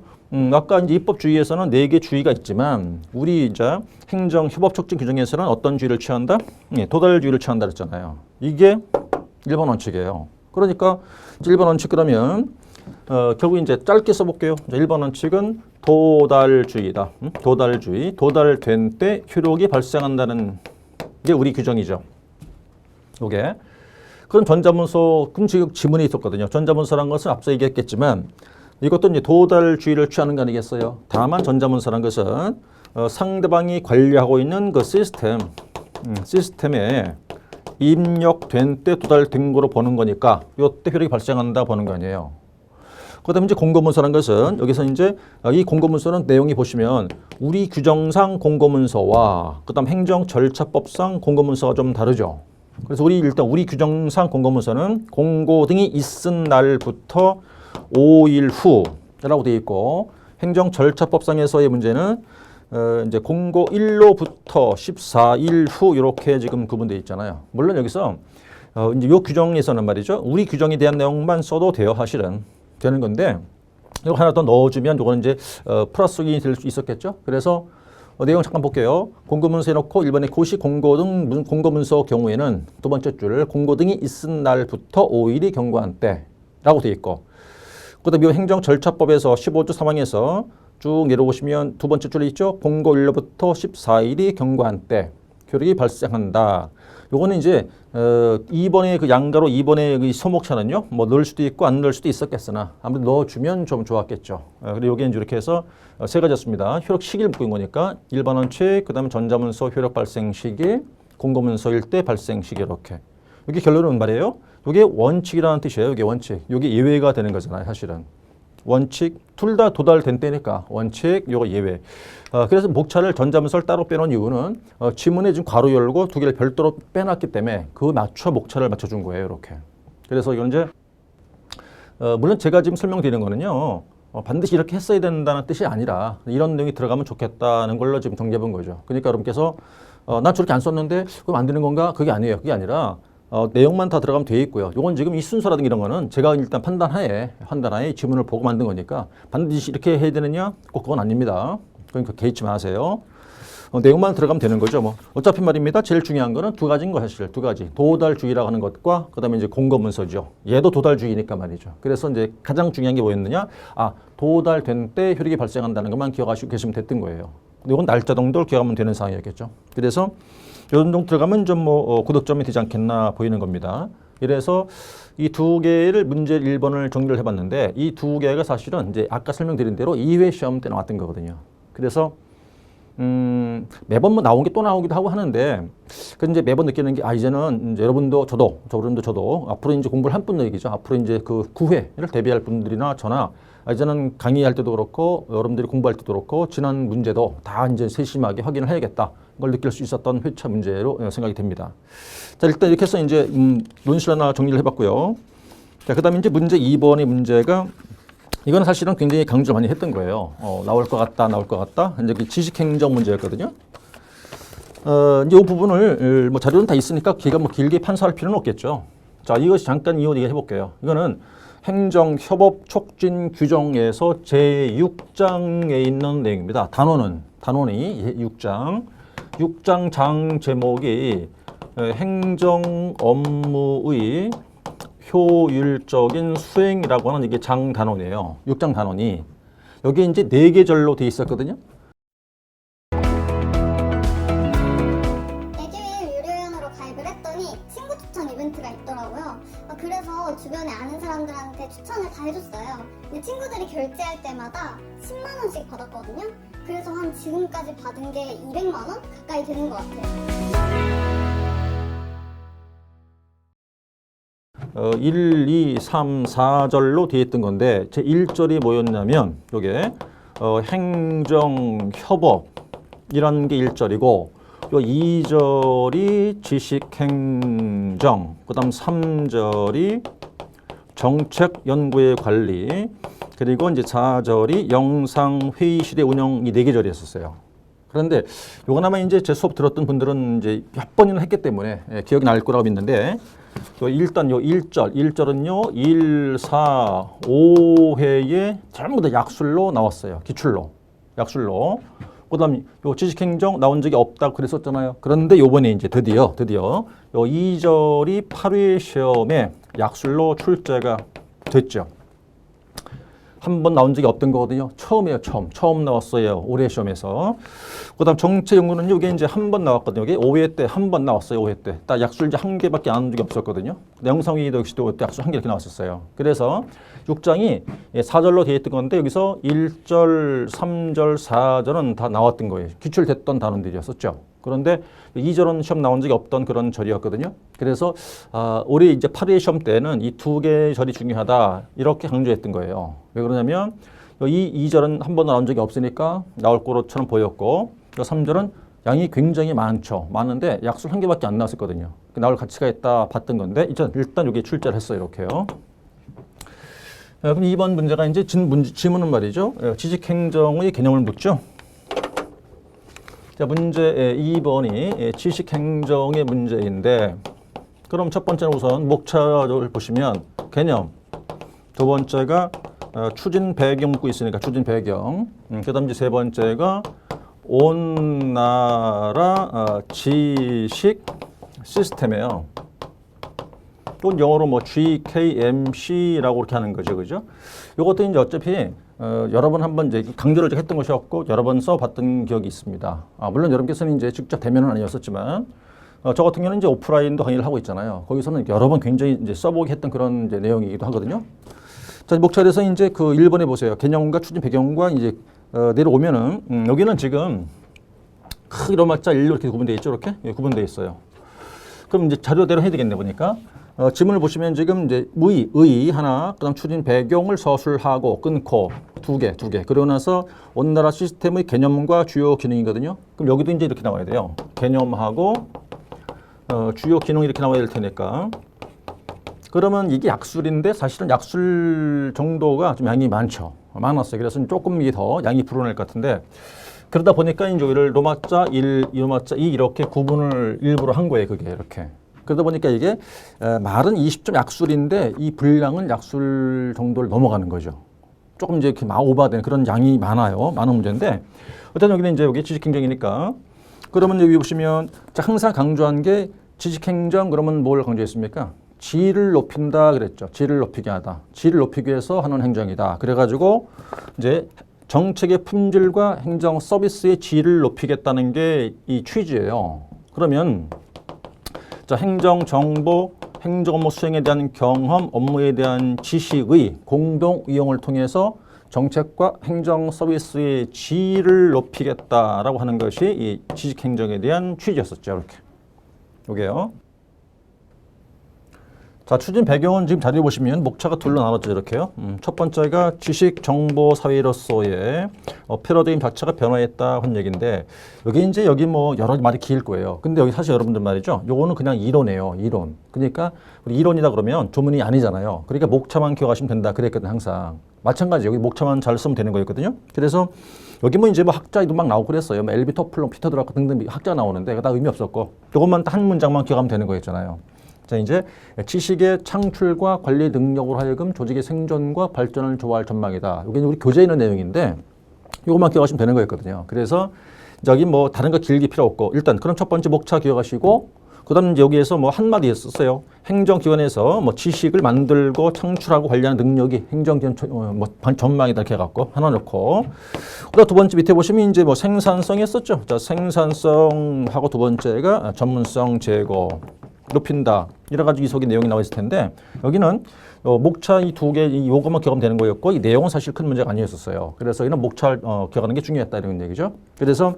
아까 이제 입법주의에서는 4개 주의가 있지만 우리 이제 행정협업촉진 규정에서는 어떤 주의를 취한다? 도달주의를 취한다 그랬잖아요. 이게 일반 원칙이에요. 그러니까 일반 원칙 그러면 결국 이제 짧게 써볼게요. 일반 원칙은 도달주의다. 도달주의. 도달된 때 효력이 발생한다는 게 우리 규정이죠. 요게. 그럼 전자문서, 그럼 지금 지문이 있었거든요. 전자문서란 것은 앞서 얘기했겠지만 이것도 이제 도달주의를 취하는 거 아니겠어요? 다만 전자문서란 것은 상대방이 관리하고 있는 그 시스템에 입력된 때 도달된 거로 보는 거니까 이때 효력이 발생한다 보는 거 아니에요. 그다음에 이제 공고문서란 것은 여기서 이제 이 공고문서는 내용이 보시면 우리 규정상 공고문서와 그다음 행정절차법상 공고문서가 좀 다르죠. 그래서 일단 우리 규정상 공고문서는 공고 등이 있은 날부터 5일 후라고 되어 있고 행정절차법상에서의 문제는 이제 공고 1로부터 14일 후 이렇게 지금 구분되어 있잖아요. 물론 여기서 이제 이 규정에서는 말이죠. 우리 규정에 대한 내용만 써도 돼요. 사실은 되는 건데 이거 하나 더 넣어주면 이거는 이제 플러스가 될 수 있었겠죠. 그래서 내용 잠깐 볼게요. 공고문서 해놓고 1번에 고시 공고 등 공고문서 경우에는 두 번째 줄 공고 등이 있은 날부터 5일이 경과한 때라고 되어 있고 그다음에 행정절차법에서 15조 3항에서 쭉 내려오시면 두 번째 줄에 있죠. 공고 1로부터 14일이 경과한 때 효력이 발생한다. 요거는 이제 2번의 그 양가로 2번의 그 소목차는요. 뭐 넣을 수도 있고 안 넣을 수도 있었겠으나 아무래도 넣어주면 좀 좋았겠죠. 그리고 여기는 이렇게 해서 세 가지였습니다. 효력 시기를 묻고 있는 거니까 일반 원칙, 그다음에 전자문서 효력 발생 시기, 공고문서일 때 발생 시기 이렇게. 여기 결론은 말이에요. 이게 원칙이라는 뜻이에요. 이게 원칙. 이게 예외가 되는 거잖아요. 사실은. 원칙, 둘 다 도달된 때니까 원칙, 요거 예외. 그래서 목차를 전자문서를 따로 빼놓은 이유는 지문에 지금 괄호 열고 두 개를 별도로 빼놨기 때문에 그 맞춰 목차를 맞춰준 거예요. 이렇게. 그래서 이건 이제 물론 제가 지금 설명드리는 거는요. 반드시 이렇게 했어야 된다는 뜻이 아니라 이런 내용이 들어가면 좋겠다는 걸로 지금 정리해 본 거죠. 그러니까 여러분께서 난 저렇게 안 썼는데 그럼 안 되는 건가? 그게 아니에요. 그게 아니라 내용만 다 들어가면 돼 있고요. 이건 지금 이 순서라든가 이런 거는 제가 일단 판단하에 지문을 보고 만든 거니까 반드시 이렇게 해야 되느냐? 꼭 그건 아닙니다. 그러니까 개의치 마세요. 내용만 들어가면 되는 거죠. 뭐 어차피 말입니다. 제일 중요한 거는 두 가지인 거 사실 두 가지. 도달주의라고 하는 것과 그다음에 이제 공고문서죠. 얘도 도달주의니까 말이죠. 그래서 이제 가장 중요한 게 뭐였느냐? 도달된 때 효력이 발생한다는 것만 기억하시고 계시면 됐던 거예요. 이건 날짜 정도를 기억하면 되는 상황이었겠죠. 그래서 이 정도 들어가면 좀 고득점이 되지 않겠나 보이는 겁니다. 이래서 이 두 개를 문제 1번을 정리를 해봤는데 이 두 개가 사실은 이제 아까 설명드린 대로 2회 시험 때 나왔던 거거든요. 그래서 매번 뭐 나온 게 또 나오기도 하고 하는데 그 이제 매번 느끼는 게 이제는 이제 여러분도 저도 앞으로 이제 공부를 한 분의 얘기죠. 앞으로 이제 그 9회를 대비할 분들이나 저나 이제는 강의할 때도 그렇고 여러분들이 공부할 때도 그렇고 지난 문제도 다 이제 세심하게 확인을 해야겠다. 걸 느낄 수 있었던 회차 문제로 생각이 됩니다. 자, 일단 이렇게 해서 이제 논술 하나 정리를 해봤고요. 자, 그다음에 이제 문제 2번의 문제가 이건 사실은 굉장히 강조를 많이 했던 거예요. 나올 것 같다. 이제 그 지식행정 문제였거든요. 이제 이 부분을 뭐 자료는 다 있으니까 제가 뭐 길게 판사할 필요는 없겠죠. 자, 이것이 잠깐 이거 얘기해 볼게요. 이거는 행정협업 촉진 규정에서 제6장에 있는 내용입니다. 단원이 6장 장 제목이 행정 업무의 효율적인 수행이라고 하는 이게 장 단원이에요. 6장 단원이. 여기에 이제 4개 절로 돼 있었거든요. 에듀윌 유료회원으로 가입을 했더니 친구 추천 이벤트가 있더라고요. 그래서 주변에 아는 사람들한테 추천을 다 해줬어요. 근데 친구들이 결제할 때마다 10만 원씩 받았거든요. 그래서 한 지금까지 받은 게 200만 원 가까이 되는 것 같아요. 1, 2, 3, 4절로 되어 있던 건데 제 1절이 뭐였냐면 요게 행정협업이라는 게 1절이고 요 2절이 지식행정, 그 다음 3절이 정책연구의 관리, 그리고 이제 4절이 영상회의실의 운영, 이 4개 절이었었어요. 그런데 요건 아마 이제 제 수업 들었던 분들은 이제 몇 번이나 했기 때문에 기억이 날 거라고 믿는데 일단 요 1절은요 1, 4, 5회에 전부 다 약술로 나왔어요. 기출로, 약술로. 그 다음 요 지식행정 나온 적이 없다고 그랬었잖아요. 그런데 요번에 이제 드디어 요 2절이 8회 시험에 약술로 출제가 됐죠. 한 번 나온 적이 없던 거거든요. 처음이에요, 처음 나왔어요. 올해 시험에서. 그 다음 정체연구는 이게 이제 한 번 나왔거든요. 이게 5회 때 한 번 나왔어요, 5회 때. 딱 약술지 1개밖에 안 한 적이 없었거든요. 영상회의도 역시 또 약술 1개 이렇게 나왔었어요. 그래서 6장이 4절로 되어 있던 건데 여기서 1절, 3절, 4절은 다 나왔던 거예요. 기출됐던 단원들이었었죠. 그런데 2절은 시험 나온 적이 없던 그런 절이었거든요. 그래서 올해 이제 8회 시험 때는 이 2개의 절이 중요하다 이렇게 강조했던 거예요. 왜 그러냐면 이 2절은 한 번도 나온 적이 없으니까 나올 거로처럼 보였고 3절은 양이 굉장히 많은데 약술 1개밖에 안 나왔었거든요. 나올 가치가 있다 봤던 건데 일단 여기 출제를 했어요. 이렇게요. 그럼 2번 문제가 이제 지문은 말이죠. 지식행정의 개념을 묻죠. 자, 문제 2번이 지식행정의 문제인데 그럼 첫 번째는 우선 목차를 보시면 개념, 두 번째가 추진 배경 묻고 있으니까 추진 배경, 그 다음 이제 세 번째가 온 나라 지식 시스템이에요. 또 영어로 뭐 GKMC라고 그렇게 하는 거죠, 그죠? 이것도 이제 어차피 여러 번 한번 이제 강조를 했던 것이었고 여러 번 써봤던 기억이 있습니다. 물론 여러분께서는 이제 직접 대면은 아니었었지만 저 같은 경우는 이제 오프라인도 강의를 하고 있잖아요. 거기서는 여러 번 굉장히 이제 써보기 했던 그런 이제 내용이기도 하거든요. 자, 목차에서 이제 그 1번에 보세요. 개념과 추진 배경과 이제 내려오면은 여기는 지금 크기로 맞자 1로 이렇게 구분되어 있죠, 이렇게 구분되어 있어요. 그럼 이제 자료대로 해야 되겠네 보니까. 지문을 보시면 지금 이제 의 하나, 그다음 추진 배경을 서술하고 끊고 두 개. 그러고 나서 온 나라 시스템의 개념과 주요 기능이거든요. 그럼 여기도 이제 이렇게 나와야 돼요. 개념하고 주요 기능이 이렇게 나와야 될 테니까. 그러면 이게 약술인데 사실은 약술 정도가 좀 양이 많았어요. 그래서 조금 이게 더 양이 불어날 것 같은데 그러다 보니까 이제 여기를 로마자 1, 로마자 2 이렇게 구분을 일부러 한 거예요. 그게 이렇게. 그러다 보니까 이게 말은 20점 약술인데 이 분량은 약술 정도를 넘어가는 거죠. 조금 이제 이렇게 오버된 그런 양이 많은 문제인데 어쨌든 여기는 이제 여기 지식행정이니까 그러면 여기 보시면 항상 강조한 게 지식행정 그러면 뭘 강조했습니까? 질을 높인다 그랬죠. 질을 높이게 하다. 질을 높이기 위해서 하는 행정이다. 그래가지고 이제 정책의 품질과 행정 서비스의 질을 높이겠다는 게 이 취지예요. 그러면 자, 행정 정보, 행정 업무 수행에 대한 경험, 업무에 대한 지식의 공동 이용을 통해서 정책과 행정 서비스의 질을 높이겠다라고 하는 것이 이 지식 행정에 대한 취지였었죠. 이렇게. 요게요. 자, 추진 배경은 지금 자료에 보시면 목차가 둘로 나눴죠. 이렇게요. 첫 번째가 지식 정보 사회로서의 패러다임 자체가 변화했다 한 얘기인데 여기 뭐 여러 말이 길 거예요. 근데 여기 사실 여러분들 말이죠. 요거는 그냥 이론이에요. 이론. 그러니까 우리 이론이다 그러면 조문이 아니잖아요. 그러니까 목차만 기억하시면 된다 그랬거든 항상. 마찬가지 여기 목차만 잘 쓰면 되는 거였거든요. 그래서 여기 뭐 이제 뭐 학자도 막 나오고 그랬어요. 뭐 엘비 토플러, 피터 드라크 등등 학자 나오는데 다 의미 없었고 요것만 한 문장만 기억하면 되는 거였잖아요. 자, 이제 지식의 창출과 관리 능력으로 하여금 조직의 생존과 발전을 조화할 전망이다. 이게 우리 교재에 있는 내용인데 이것만 기억하시면 되는 거였거든요. 그래서 여기 뭐 다른 거 길게 필요 없고 일단 그럼 첫 번째 목차 기억하시고 그다음 여기에서 뭐 한마디 했었어요. 행정기관에서 뭐 지식을 만들고 창출하고 관리하는 능력이 행정기관 뭐 전망이다 이렇게 해갖고 하나 넣고 그다음 두 번째 밑에 보시면 이제 뭐 생산성 했었죠. 자, 생산성하고 두 번째가 전문성 제고 높인다. 여러 가지 이 속에 내용이 나와 있을 텐데 여기는 목차 이 두 개 요것만 기억하면 되는 거였고 이 내용은 사실 큰 문제가 아니었었어요. 그래서 이런 목차를 기억하는 게 중요했다 이런 얘기죠. 그래서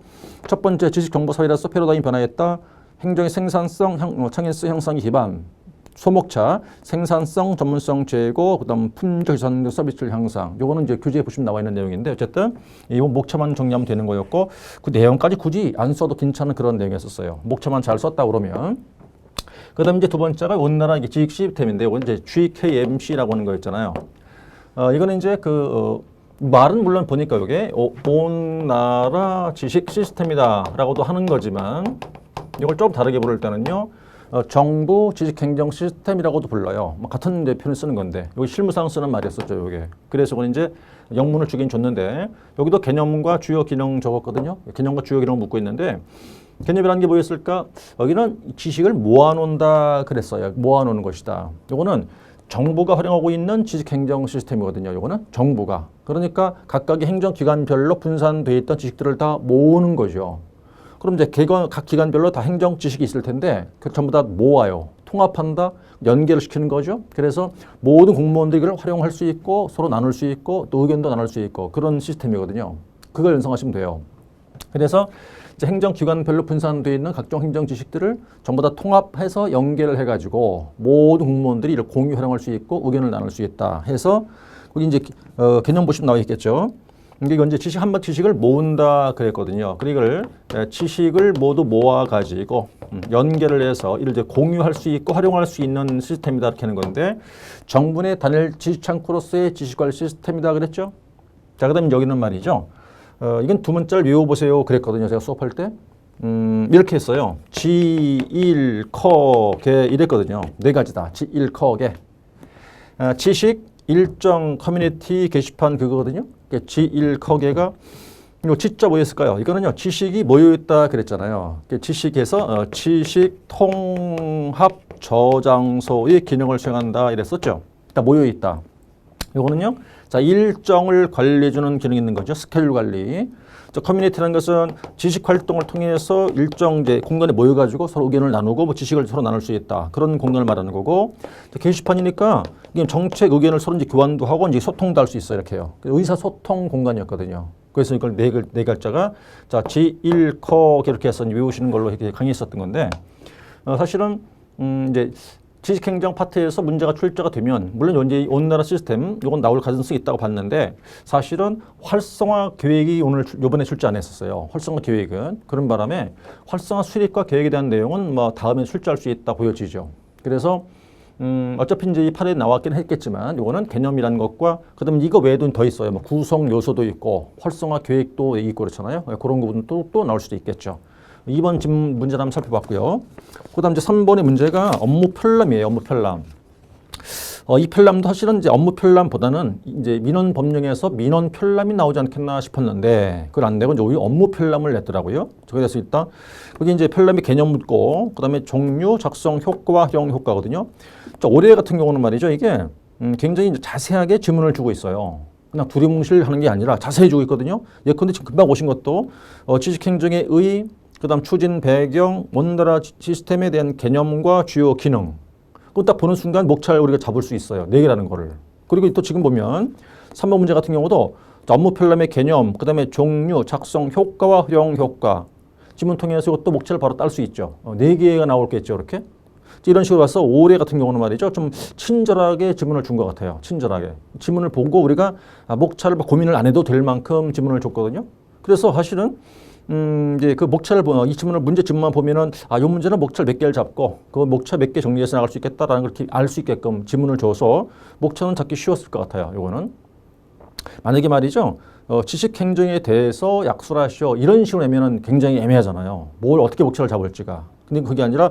첫 번째 지식 정보 사회로서 패러다임 변화했다. 행정의 생산성, 창의성 형성이 기반. 소목차, 생산성, 전문성 제고, 그다음 품질 개선 등 서비스를 향상. 요거는 이제 교재에 보시면 나와 있는 내용인데 어쨌든 이 목차만 정리하면 되는 거였고 그 내용까지 굳이 안 써도 괜찮은 그런 내용이었어요. 목차만 잘 썼다 그러면. 그다음 이제 두 번째가 온나라 지식 시스템인데 이건 이제 GKMC라고 하는 거였잖아요. 이거는 이제 말은 물론 보니까 이게 온나라 지식 시스템이다라고도 하는 거지만 이걸 좀 다르게 부를 때는요. 정부 지식행정 시스템이라고도 불러요. 뭐 같은 표현을 쓰는 건데 여기 실무상 쓰는 말이었었죠. 이게. 그래서 그건 이제 영문을 주긴 줬는데 여기도 개념과 주요 기능 적었거든요. 개념과 주요 기능을 묻고 있는데 개념이라는 게 뭐였을까? 여기는 지식을 모아놓는다 그랬어요. 모아놓는 것이다. 이거는 정부가 활용하고 있는 지식행정 시스템이거든요. 이거는 정부가. 그러니까 각각의 행정기관별로 분산되어 있던 지식들을 다 모으는 거죠. 그럼 이제 각 기관별로 다 행정 지식이 있을 텐데 그 전부 다 모아요. 통합한다, 연계를 시키는 거죠. 그래서 모든 공무원들이 이걸 활용할 수 있고 서로 나눌 수 있고 또 의견도 나눌 수 있고 그런 시스템이거든요. 그걸 연상하시면 돼요. 그래서 이제 행정기관별로 분산되어 있는 각종 행정 지식들을 전부 다 통합해서 연계를 해가지고 모든 공무원들이 이를 공유 활용할 수 있고 의견을 나눌 수 있다 해서 거기 이제 개념 보시면 나와 있겠죠. 이건 이제 지식을 모은다 그랬거든요. 이걸 지식을 모두 모아가지고 연계를 해서 이를 이제 공유할 수 있고 활용할 수 있는 시스템이다 이렇게 하는 건데 정부의 단일 지식창구로서의 지식관리 시스템이다 그랬죠. 자, 그다음에 여기는 말이죠. 이건 두 문자를 외워보세요 그랬거든요. 제가 수업할 때. 이렇게 했어요. 지1, 커, 개 이랬거든요. 네 가지다. 지1, 커, 개. 지식, 일정, 커뮤니티, 게시판 그거거든요. 지1, 커, 개가 이 지자 뭐였을까요? 이거는요. 지식이 모여있다 그랬잖아요. 지식에서 지식 통합 저장소의 기능을 수행한다 이랬었죠. 일단 모여있다. 이거는요. 자, 일정을 관리해주는 기능이 있는 거죠. 스케줄 관리. 커뮤니티라는 것은 지식 활동을 통해서 일정 이제 공간에 모여가지고 서로 의견을 나누고 뭐 지식을 서로 나눌 수 있다. 그런 공간을 말하는 거고. 게시판이니까 이게 정책 의견을 서로 이제 교환도 하고 이제 소통도 할 수 있어요. 이렇게요. 의사소통 공간이었거든요. 그래서 이걸 네 글자가 자, 지1, 커 이렇게 해서 외우시는 걸로 이렇게 강의했었던 건데 사실은 이제 지식행정 파트에서 문제가 출제가 되면 물론 이제 온나라 시스템 이건 나올 가능성이 있다고 봤는데 사실은 활성화 계획이 이번에 출제 안 했었어요. 활성화 계획은 그런 바람에 활성화 수립과 계획에 대한 내용은 뭐 다음에 출제할 수 있다 보여지죠. 그래서 어차피 이제 이 판에 나왔긴 했겠지만 이거는 개념이라는 것과 그다음에 이거 외에도 더 있어요. 뭐 구성 요소도 있고 활성화 계획도 있고 그렇잖아요. 그런 부분도 또 나올 수도 있겠죠. 2번 문제를 한번 살펴봤고요. 그 다음 이제 3번의 문제가 업무 편람이에요. 업무 편람. 이 편람도 사실은 이제 업무 편람보다는 이제 민원 법령에서 민원 편람이 나오지 않겠나 싶었는데 그걸 안 내고 이제 오히려 업무 편람을 냈더라고요. 그래서 일단 거기 이제 편람의 개념 묻고 그 다음에 종류, 작성, 효과, 활용 효과거든요. 올해 같은 경우는 말이죠. 이게 굉장히 이제 자세하게 질문을 주고 있어요. 그냥 두리뭉실 하는 게 아니라 자세히 주고 있거든요. 예컨대 지금 금방 오신 것도 지식행정의 의 그 다음 추진 배경, 온나라 시스템에 대한 개념과 주요 기능. 그거 딱 보는 순간 목차를 우리가 잡을 수 있어요. 4개라는 거를. 그리고 또 지금 보면 3번 문제 같은 경우도 업무 편람의 개념, 그 다음에 종류, 작성, 효과와 활용 효과. 지문 통해서 이것도 목차를 바로 딸 수 있죠. 4개가 나올겠죠. 이렇게. 이런 식으로 봐서 올해 같은 경우는 말이죠. 좀 친절하게 지문을 준 것 같아요. 친절하게. 지문을 보고 우리가 목차를 고민을 안 해도 될 만큼 지문을 줬거든요. 그래서 사실은 이제 그 목차를 이 지문을 문제 지문만 보면은 이 문제는 목차를 몇 개를 잡고 그 목차 몇 개 정리해서 나갈 수 있겠다라는 걸 이렇게 알 수 있게끔 지문을 줘서 목차는 잡기 쉬웠을 것 같아요. 요거는 만약에 말이죠. 지식 행정에 대해서 약술하시오 이런 식으로 하면은 굉장히 애매하잖아요. 뭘 어떻게 목차를 잡을지가. 근데 그게 아니라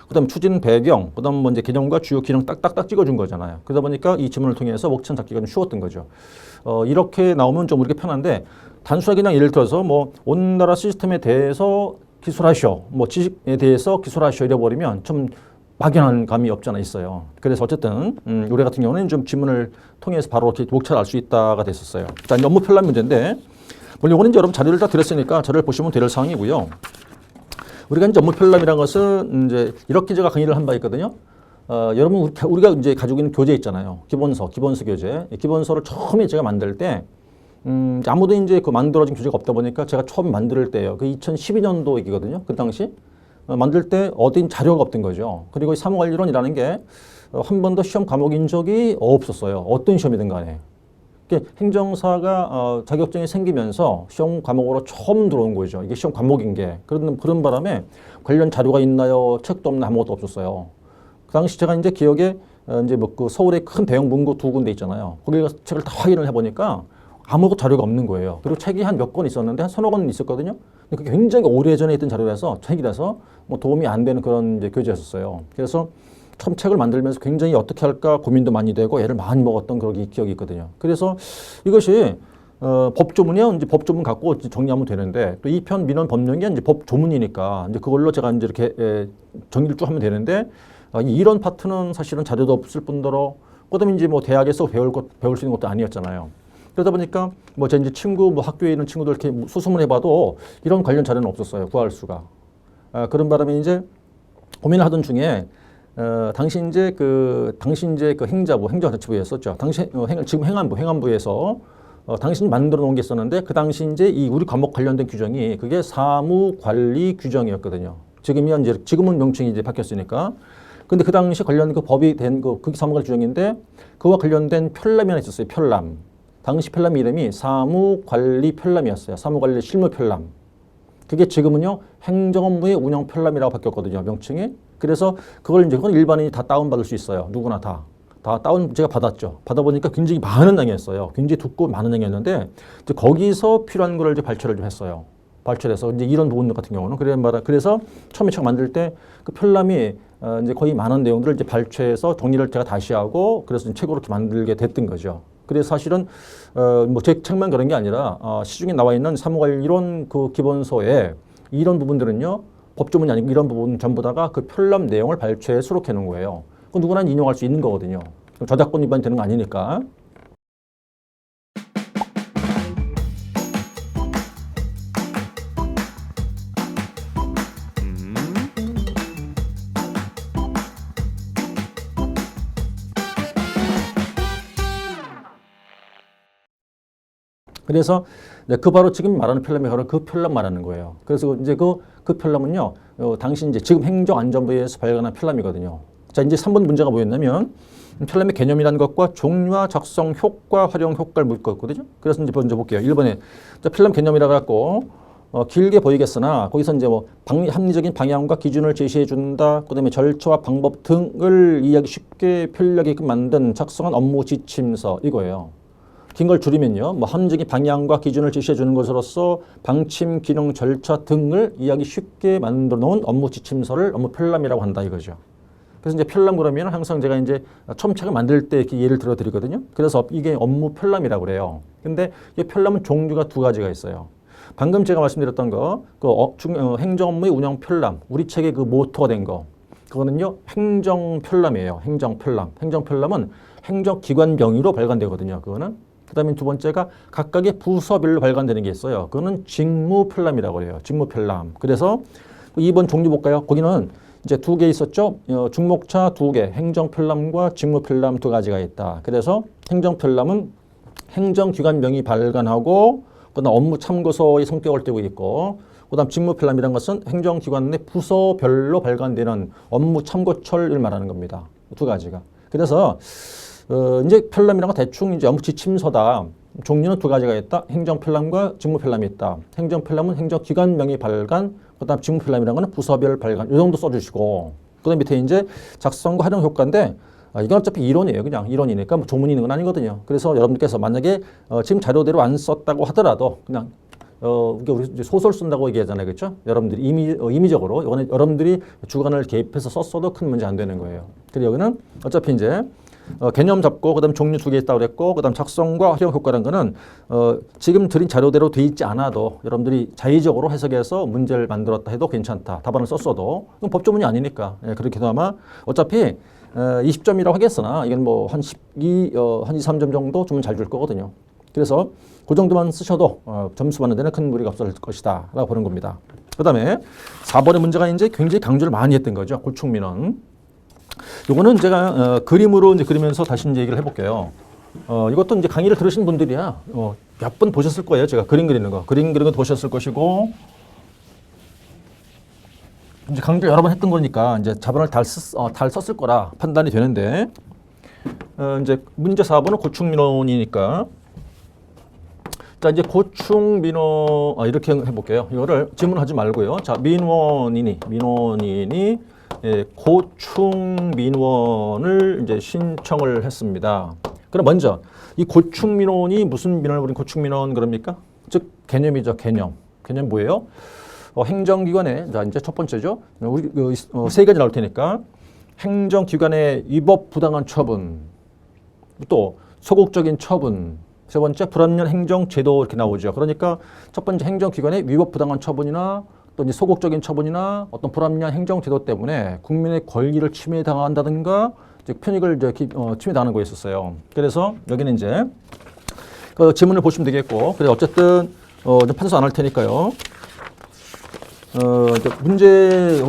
그다음 추진 배경, 그다음 뭐 이제 개념과 주요 기능 딱딱딱 찍어준 거잖아요. 그러다 보니까 이 지문을 통해서 목차는 잡기가 좀 쉬웠던 거죠. 이렇게 나오면 좀 우리가 편한데 단순하게 그냥 예를 들어서 뭐 온나라 시스템에 대해서 기술하시오, 뭐 지식에 대해서 기술하시오 이래버리면 좀 막연한 감이 없지 않아 있어요. 그래서 어쨌든 올해 같은 경우는 좀 지문을 통해서 바로 이렇게 목차를 알 수 있다가 됐었어요. 자, 업무 편람 문제인데 물론 이거는 이제 여러분 자료를 다 드렸으니까 자료를 보시면 될 사항이고요. 우리가 이제 업무 편람이라는 것은 이제 이렇게 제가 강의를 한 바 있거든요. 여러분 우리가 이제 가지고 있는 교재 있잖아요. 기본서 교재. 기본서를 처음에 제가 만들 때 아무도 이제 그 만들어진 교재가 없다 보니까 제가 처음 만들 때요. 그 2012년도 얘기거든요. 그 당시 만들 때 어딘 자료가 없던 거죠. 그리고 이 사무관리론이라는 게 한 번도 시험 과목인 적이 없었어요. 어떤 시험이든 간에. 행정사가 자격증이 생기면서 시험 과목으로 처음 들어온 거죠. 이게 시험 과목인 게. 그런 바람에 관련 자료가 있나요? 책도 없나 아무것도 없었어요. 그 당시 제가 이제 기억에 이제 뭐 그 서울에 큰 대형 문고 2군데 있잖아요. 거기 가서 책을 다 확인을 해보니까 아무것도 자료가 없는 거예요. 그리고 책이 한 몇 권 있었는데 한 서너 권 있었거든요. 근데 그게 굉장히 오래전에 있던 자료라서 책이라서 뭐 도움이 안 되는 그런 이제 교재였었어요. 그래서 처음 책을 만들면서 굉장히 어떻게 할까 고민도 많이 되고 애를 많이 먹었던 그런 기억이 있거든요. 그래서 이것이 법조문이요. 이제 법조문 갖고 정리하면 되는데 또 2편 민원 법령이 이제 법조문이니까 이제 그걸로 제가 이제 이렇게 정리를 쭉 하면 되는데 이런 파트는 사실은 자료도 없을 뿐더러 그다음에 이제 뭐 대학에서 배울 수 있는 것도 아니었잖아요. 그러다 보니까 뭐 제 이제 친구 뭐 학교에 있는 친구들 이렇게 수소문 해봐도 이런 관련 자료는 없었어요. 구할 수가. 그런 바람에 이제 고민을 하던 중에 당시 이제 그 행자부, 행정자치부였었죠. 당시 지금 행안부에서 당시 만들어 놓은 게 있었는데 그 당시 이제 이 우리 과목 관련된 규정이 그게 사무관리 규정이었거든요. 지금은 명칭이 이제 바뀌었으니까. 근데 그 당시 관련 그 법이 된 그게 사무관리 규정인데 그와 관련된 편람이 하나 있었어요. 편람. 당시 편람 이름이 사무관리 편람이었어요. 사무관리 실무 편람. 그게 지금은요 행정업무의 운영 편람이라고 바뀌었거든요. 명칭이. 그래서 그건 일반인이 다 다운받을 수 있어요. 누구나 다 다운 제가 받았죠. 받아보니까 굉장히 많은 양이었어요. 굉장히 두껍고 많은 양이었는데 이제 거기서 필요한 걸 이제 발췌를 좀 했어요. 발췌해서 이제 이런 부분 같은 경우는 그래서 처음에 책 만들 때 그 편람이 이제 거의 많은 내용들을 이제 발췌해서 정리를 제가 다시 하고 그래서 책으로 이렇게 만들게 됐던 거죠. 그래서 사실은 뭐 제 책만 그런 게 아니라 시중에 나와 있는 사무관리론 그 기본서에 이런 부분들은요 법조문이 아니고 이런 부분 전부 다가 그 편람 내용을 발췌해 수록해 놓은 거예요. 그 누구나 인용할 수 있는 거거든요. 저작권 위반이 되는 거 아니니까. 그래서 그 바로 지금 말하는 편람이 바로 그 편람 말하는 거예요. 그래서 이제 그 편람은요, 당시 이제 지금 행정안전부에서 발간한 편람이거든요. 자, 이제 3번 문제가 뭐였냐면 편람의 개념이라는 것과 종류와 작성 효과, 활용 효과를 묻을 거거든요. 그래서 이제 먼저 볼게요. 1번에 편람 개념이라고 갖고 길게 보이겠으나 거기서 이제 뭐 합리적인 방향과 기준을 제시해 준다. 그다음에 절차와 방법 등을 이해하기 쉽게 편리하게끔 만든 작성한 업무 지침서 이거예요. 긴 걸 줄이면요. 뭐 합리적인 방향과 기준을 제시해 주는 것으로서 방침, 기능, 절차 등을 이해하기 쉽게 만들어 놓은 업무 지침서를 업무 편람이라고 한다 이거죠. 그래서 이제 편람 그러면 항상 제가 이제 처음 책을 만들 때 이렇게 예를 들어 드리거든요. 그래서 이게 업무 편람이라고 그래요. 근데 이 편람은 종류가 두 가지가 있어요. 방금 제가 말씀드렸던 거, 행정업무의 운영 편람, 우리 책의 그 모토가 된 거, 그거는요 행정 편람이에요. 행정 편람. 행정 편람은 행정기관 명의로 발간되거든요. 그거는. 그다음에 두 번째가 각각의 부서별로 발간되는 게 있어요. 그거는 직무 편람이라고 해요. 직무 편람. 그래서 2번 종류 볼까요? 거기는 이제 두 개 있었죠. 중목차 두 개, 행정 편람과 직무 편람 두 가지가 있다. 그래서 행정 편람은 행정기관 명의 발간하고 그다음 업무 참고서의 성격을 띠고 있고 그다음 직무 편람이라는 것은 행정기관 내 부서별로 발간되는 업무 참고처를 말하는 겁니다. 두 가지가. 그래서 이제 편람이란 건 대충 이제 업무 지침서다. 종류는 두 가지가 있다. 행정 편람과 직무 편람이 있다. 행정 편람은 행정기관 명의 발간, 그다음 직무 편람이라는 거는 부서별 발간. 이 정도 써주시고, 그다음 밑에 이제 작성과 활용 효과인데 이건 어차피 이론이에요. 그냥 이론이니까 뭐 조문이 있는 건 아니거든요. 그래서 여러분들께서 만약에 지금 자료대로 안 썼다고 하더라도 그냥 우리 이제 소설 쓴다고 얘기하잖아요. 그렇죠? 여러분들이 임의적으로 이거는 여러분들이 주관을 개입해서 썼어도 큰 문제 안 되는 거예요. 그리고 여기는 어차피 이제 개념 잡고 그다음 종류 두 개 있다고 그랬고 그다음 작성과 활용 효과라는 거는 지금 드린 자료대로 돼 있지 않아도 여러분들이 자의적으로 해석해서 문제를 만들었다 해도 괜찮다. 답안을 썼어도 이건 법조문이 아니니까 그렇게도 아마 어차피 20점이라고 하겠으나 이건 뭐 한 2, 3점 정도 좀 잘 줄 거거든요. 그래서 그 정도만 쓰셔도 점수 받는 데는 큰 무리가 없을 것이다 라고 보는 겁니다. 그 다음에 4번의 문제가 이제 굉장히 강조를 많이 했던 거죠. 골축민원. 요거는 제가 그림으로 이제 그리면서 다시 이제 얘기를 해볼게요. 이것도 이제 강의를 들으신 분들이야 몇 번 보셨을 거예요. 제가 그림 그리는 거 보셨을 것이고 이제 강조 여러 번 했던 거니까 이제 자본을 달 썼을 거라 판단이 되는데 이제 문제 4번은 고충민원이니까 자 이제 고충민원 이렇게 해볼게요. 이거를 질문하지 말고요. 자 민원인이 고충민원을 이제 신청을 했습니다. 그럼 먼저 이 고충민원이 무슨 민원을 벌인 고충민원 그럽니까? 즉 개념이죠. 개념 뭐예요? 행정기관에 자 이제 첫 번째죠. 우리 세 가지 나올 테니까 행정기관의 위법 부당한 처분, 또 소극적인 처분, 세 번째 불합리한 행정제도 이렇게 나오죠. 그러니까 첫 번째 행정기관의 위법 부당한 처분이나 또 이제 소극적인 처분이나 어떤 불합리한 행정제도 때문에 국민의 권리를 침해당한다든가 즉 편익을 이제 침해당하는 거였었어요. 그래서 여기는 이제 그 지문을 보시면 되겠고, 그래 어쨌든 판서 안 할 테니까요. 문제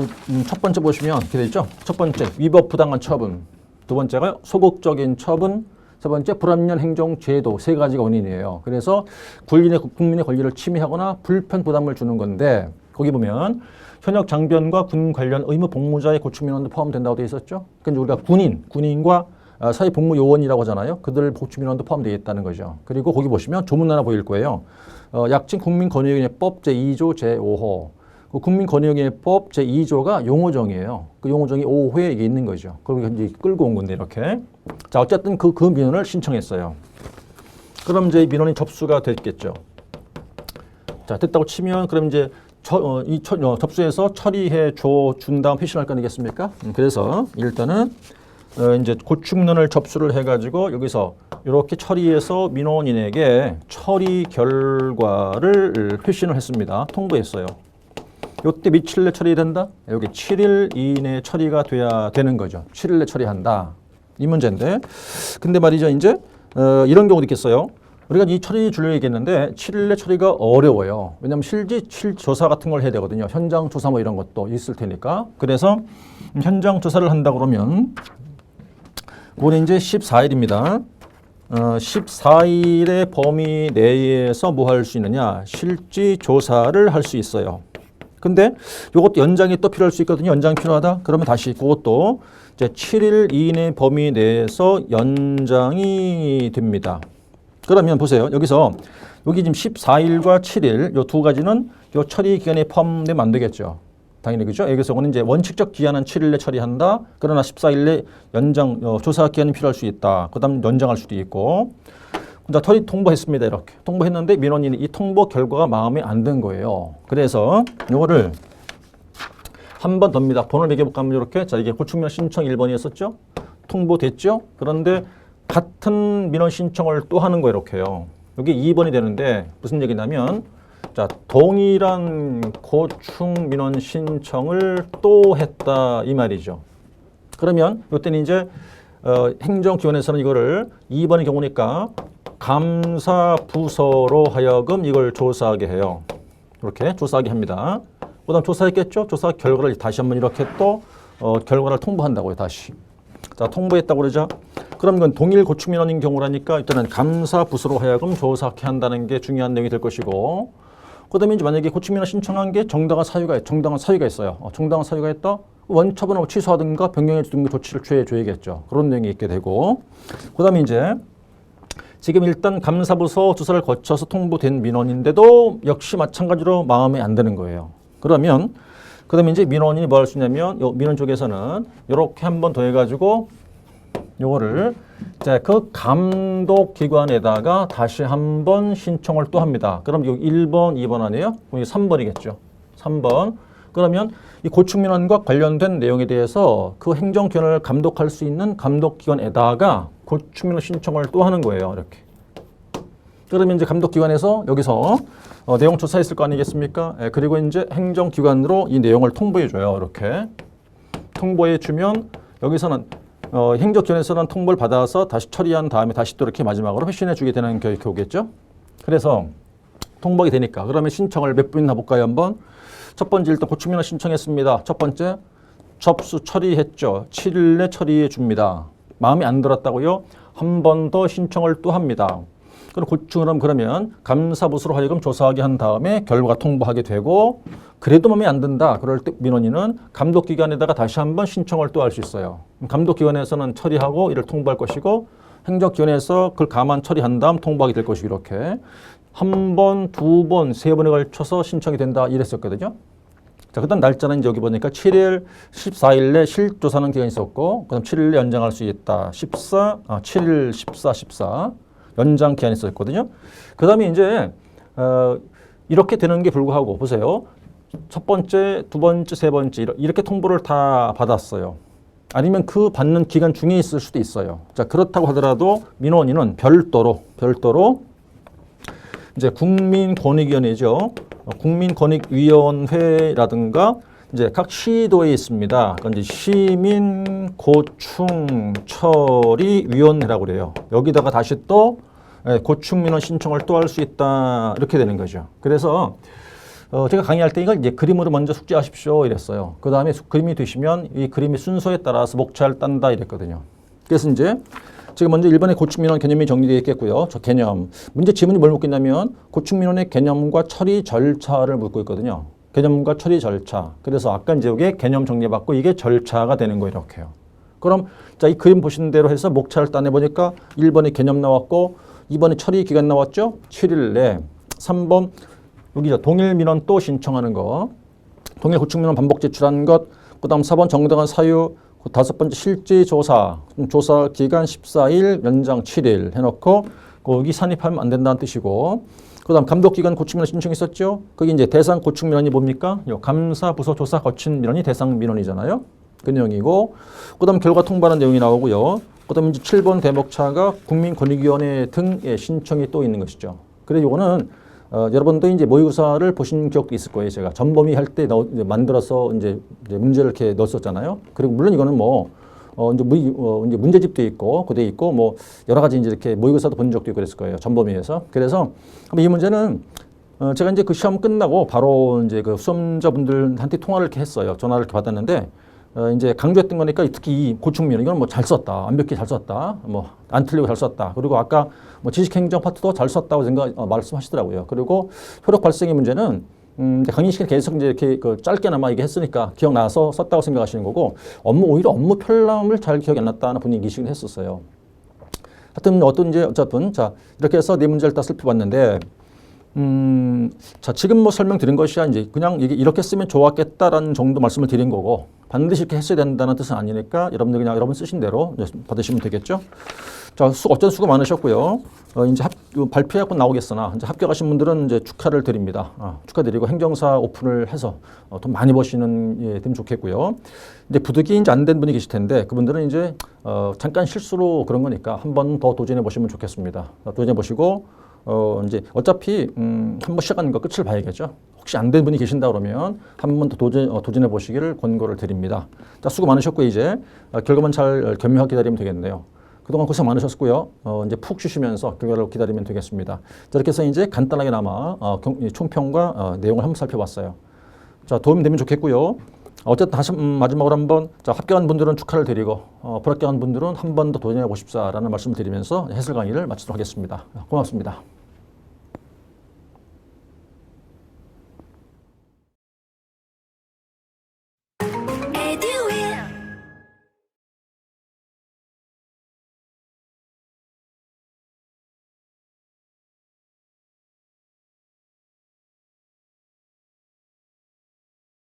첫 번째 보시면 이렇게 돼 있죠. 첫 번째 위법 부당한 처분, 두 번째가 소극적인 처분, 세 번째 불합리한 행정제도 세 가지가 원인이에요. 그래서 국민의 권리를 침해하거나 불편 부담을 주는 건데 거기 보면 현역 장병과 군 관련 의무 복무자의 고충민원도 포함된다고 되어 있었죠. 그러니까 우리가 군인과 사회 복무 요원이라고 하잖아요. 그들 고충민원도 포함되어 있다는 거죠. 그리고 거기 보시면 조문 하나 보일 거예요. 약칭 국민권익위원회법 제2조 제5호. 그 국민권익위원회법 제2조가 용어정이에요. 그 용어정이 5호에 이게 있는 거죠. 그걸 이제 끌고 온 건데 이렇게. 자 어쨌든 그 민원을 신청했어요. 그럼 이제 민원이 접수가 됐겠죠. 자 됐다고 치면 그럼 이제 접수해서 처리해 준 다음 회신할 거 아니겠습니까? 그래서 일단은 이제 고충민원을 접수를 해가지고 여기서 이렇게 처리해서 민원인에게 처리 결과를 회신을 했습니다. 통보했어요. 요때 며칠 내 처리된다? 여기 7일 이내에 처리가 돼야 되는 거죠. 7일 내 처리한다. 이 문제인데. 근데 말이죠. 이제 이런 경우도 있겠어요. 우리가 이 처리 주려 얘기했는데 7일 내 처리가 어려워요. 왜냐하면 실조사 같은 걸 해야 되거든요. 현장 조사 뭐 이런 것도 있을 테니까. 그래서 현장 조사를 한다 그러면 올해 이제 14일입니다. 14일의 범위 내에서 뭐 할 수 있느냐? 실지 조사를 할 수 있어요. 근데 이것도 연장이 또 필요할 수 있거든요. 연장이 필요하다? 그러면 다시 그것도 이제 7일 이내 범위 내에서 연장이 됩니다. 그러면 보세요. 여기서 여기 지금 14일과 7일 요 두 가지는 요 처리 기간에 포함되면 안 되겠죠. 당연히 그죠? 여기서는 이제 원칙적 기한은 7일 내 처리한다. 그러나 14일 내 연장 조사 기한이 필요할 수 있다. 그다음 연장할 수도 있고. 자, 처리 통보했습니다. 이렇게 통보했는데 민원인이 이 통보 결과가 마음에 안 든 거예요. 그래서 이거를 한 번 더입니다. 번호를 매겨볼까 하면 이렇게 자 이게 고충민원 신청 1번이었었죠. 통보됐죠. 그런데 같은 민원 신청을 또 하는 거예요. 이렇게요. 여기 2번이 되는데 무슨 얘기냐면 자 동일한 고충민원 신청을 또 했다 이 말이죠. 그러면 이때는 이제 행정기관에서는 이거를 2번의 경우니까 감사부서로 하여금 이걸 조사하게 해요. 이렇게 조사하게 합니다. 그다음 조사했겠죠? 조사 결과를 다시 한번 이렇게 또 결과를 통보한다고요. 다시. 자 통보했다고 그러죠. 그럼 이건 동일 고충민원인 경우라니까 일단은 감사부서로 하여금 조사하게 한다는 게 중요한 내용이 될 것이고, 그다음에 이제 만약에 고충민원 신청한 게 정당한 사유가 있어요. 정당한 사유가 있다. 원처분을 취소하든가 변경해 주든가 조치를 취해 줘야겠죠. 그런 내용이 있게 되고, 그다음에 이제 지금 일단 감사부서 조사를 거쳐서 통보된 민원인데도 역시 마찬가지로 마음에 안 드는 거예요. 그러면 그다음에 이제 민원인이 뭐 할 수 있냐면 민원 쪽에서는 이렇게 한 번 더 해가지고 요거를 자, 그 감독기관에다가 다시 한번 신청을 또 합니다. 그럼 요 1번, 2번 아니에요? 그럼 3번이겠죠. 3번. 그러면 이 고충민원과 관련된 내용에 대해서 그 행정기관을 감독할 수 있는 감독기관에다가 고충민원 신청을 또 하는 거예요. 이렇게. 그러면 이제 감독기관에서 여기서 내용 조사했을 거 아니겠습니까? 그리고 이제 행정기관으로 이 내용을 통보해줘요. 이렇게. 통보해주면 여기서는 행정기관에서는 통보를 받아서 다시 처리한 다음에 다시 또 이렇게 마지막으로 회신해주게 되는 경우겠죠. 그래서 통보가 되니까 그러면 신청을 몇 분이나 볼까요? 한번. 첫 번째 일단 고충민원 신청했습니다. 첫 번째 접수 처리했죠. 7일 내 처리해 줍니다. 마음에 안 들었다고요? 한 번 더 신청을 또 합니다. 그럼 고충을 그러면 감사부서로 하여금 조사하게 한 다음에 결과 통보하게 되고 그래도 마음에 안 든다. 그럴 때 민원인은 감독기관에다가 다시 한번 신청을 또 할 수 있어요. 감독기관에서는 처리하고 이를 통보할 것이고 행정기관에서 그걸 감안 처리한 다음 통보하게 될 것이고 이렇게 한 번, 두 번, 세 번에 걸쳐서 신청이 된다 이랬었거든요. 자, 그다음 날짜는 이제 여기 보니까 7일, 14일 내 실조사는 기간이 있었고 그다음 7일 내 연장할 수 있다. 7일, 14 연장 기한이 있었거든요. 그다음에 이제 이렇게 되는 게 불구하고 보세요. 첫 번째, 두 번째, 세 번째 이렇게 통보를 다 받았어요. 아니면 그 받는 기간 중에 있을 수도 있어요. 자, 그렇다고 하더라도 민원인은 별도로 이제 국민권익위원회죠. 국민권익위원회라든가 이제 각 시도에 있습니다. 그건 이제 시민고충처리위원회라고 그래요. 여기다가 다시 또 고충민원 신청을 또 할 수 있다 이렇게 되는 거죠. 그래서 제가 강의할 때 이걸 이제 그림으로 먼저 숙지하십시오 이랬어요. 그 다음에 그림이 되시면 이 그림의 순서에 따라서 목차를 딴다 이랬거든요. 그래서 이제 지금 먼저 1번의 고충민원 개념이 정리되어 있겠고요. 저 개념. 문제 지문이 뭘 묻고 있냐면 고충민원의 개념과 처리 절차를 묻고 있거든요. 개념과 처리 절차. 그래서 아까 이제 여기에 개념 정리해봤고 이게 절차가 되는 거예요. 이렇게요. 그럼 자, 이 그림 보신 대로 해서 목차를 따내보니까 1번의 개념 나왔고 2번의 처리 기간 나왔죠. 7일 내. 3번 여기죠. 동일 민원 또 신청하는 거. 동일 고충민원 반복 제출한 것. 그 다음 4번 정당한 사유. 다섯 번째 실제 조사. 조사 기간 14일 연장 7일 해놓고 거기 산입하면 안 된다는 뜻이고 그 다음 감독기관 고충민원 신청 있었죠. 거기 이제 대상 고충민원이 뭡니까? 감사부서 조사 거친 민원이 대상 민원이잖아요. 그 내용이고 그 다음 결과 통보하는 내용이 나오고요. 그 다음 이제 7번 대목차가 국민권익위원회 등의 신청이 또 있는 것이죠. 그래서 이거는 여러분도 이제 모의고사를 보신 기억도 있을 거예요. 제가 전범위 할 때 만들어서 이제 문제를 이렇게 넣었었잖아요. 그리고 물론 이거는 뭐 이제 문제집도 있고 고대 있고 뭐 여러 가지 이제 이렇게 모의고사도 본 적도 있고 그랬을 거예요. 전범위에서. 그래서 이 문제는 제가 이제 그 시험 끝나고 바로 이제 그 수험자분들한테 통화를 이렇게 했어요. 전화를 이렇게 받았는데 이제 강조했던 거니까 특히 이 고충민원 이건 뭐 잘 썼다, 완벽히 잘 썼다, 뭐 안 틀리고 잘 썼다. 그리고 아까 뭐 지식행정 파트도 잘 썼다고 말씀하시더라고요. 그리고 효력 발생의 문제는 강의 시간에 계속 이제 이렇게 짧게나마 이게 했으니까 기억나서 썼다고 생각하시는 거고 오히려 업무 편람을 잘 기억이 안 났다는 분이 인식을 했었어요. 하여튼 어쨌든 자 이렇게 해서 네 문제를 다 살펴봤는데. 자, 지금 뭐 설명드린 것이 이제 그냥 이렇게 쓰면 좋았겠다라는 정도 말씀을 드린 거고 반드시 이렇게 했어야 된다는 뜻은 아니니까 여러분들 그냥 여러분 쓰신 대로 받으시면 되겠죠. 자, 어쨌든 수고 많으셨고요. 이제 발표하고 나오겠으나 이제 합격하신 분들은 이제 축하를 드립니다. 축하드리고 행정사 오픈을 해서 돈 많이 버시는 되면 좋겠고요. 이제 부득이 이제 안 된 분이 계실 텐데 그분들은 이제 잠깐 실수로 그런 거니까 한 번 더 도전해 보시면 좋겠습니다. 도전해 보시고. 이제 어차피 한 번 시작하는 거 끝을 봐야겠죠. 혹시 안 된 분이 계신다 그러면 한 번 더 도전해 보시기를 권고를 드립니다. 자, 수고 많으셨고 이제 결과만 잘 겸허하게 기다리면 되겠네요. 그동안 고생 많으셨고요. 이제 푹 쉬시면서 결과를 기다리면 되겠습니다. 자, 이렇게 해서 이제 간단하게나마 총평과 내용을 한번 살펴봤어요. 자, 도움이 되면 좋겠고요. 어쨌든 다시 마지막으로 한번 자, 합격한 분들은 축하를 드리고 불합격한 분들은 한 번 더 도전해 보십사라는 말씀을 드리면서 해설 강의를 마치도록 하겠습니다. 고맙습니다.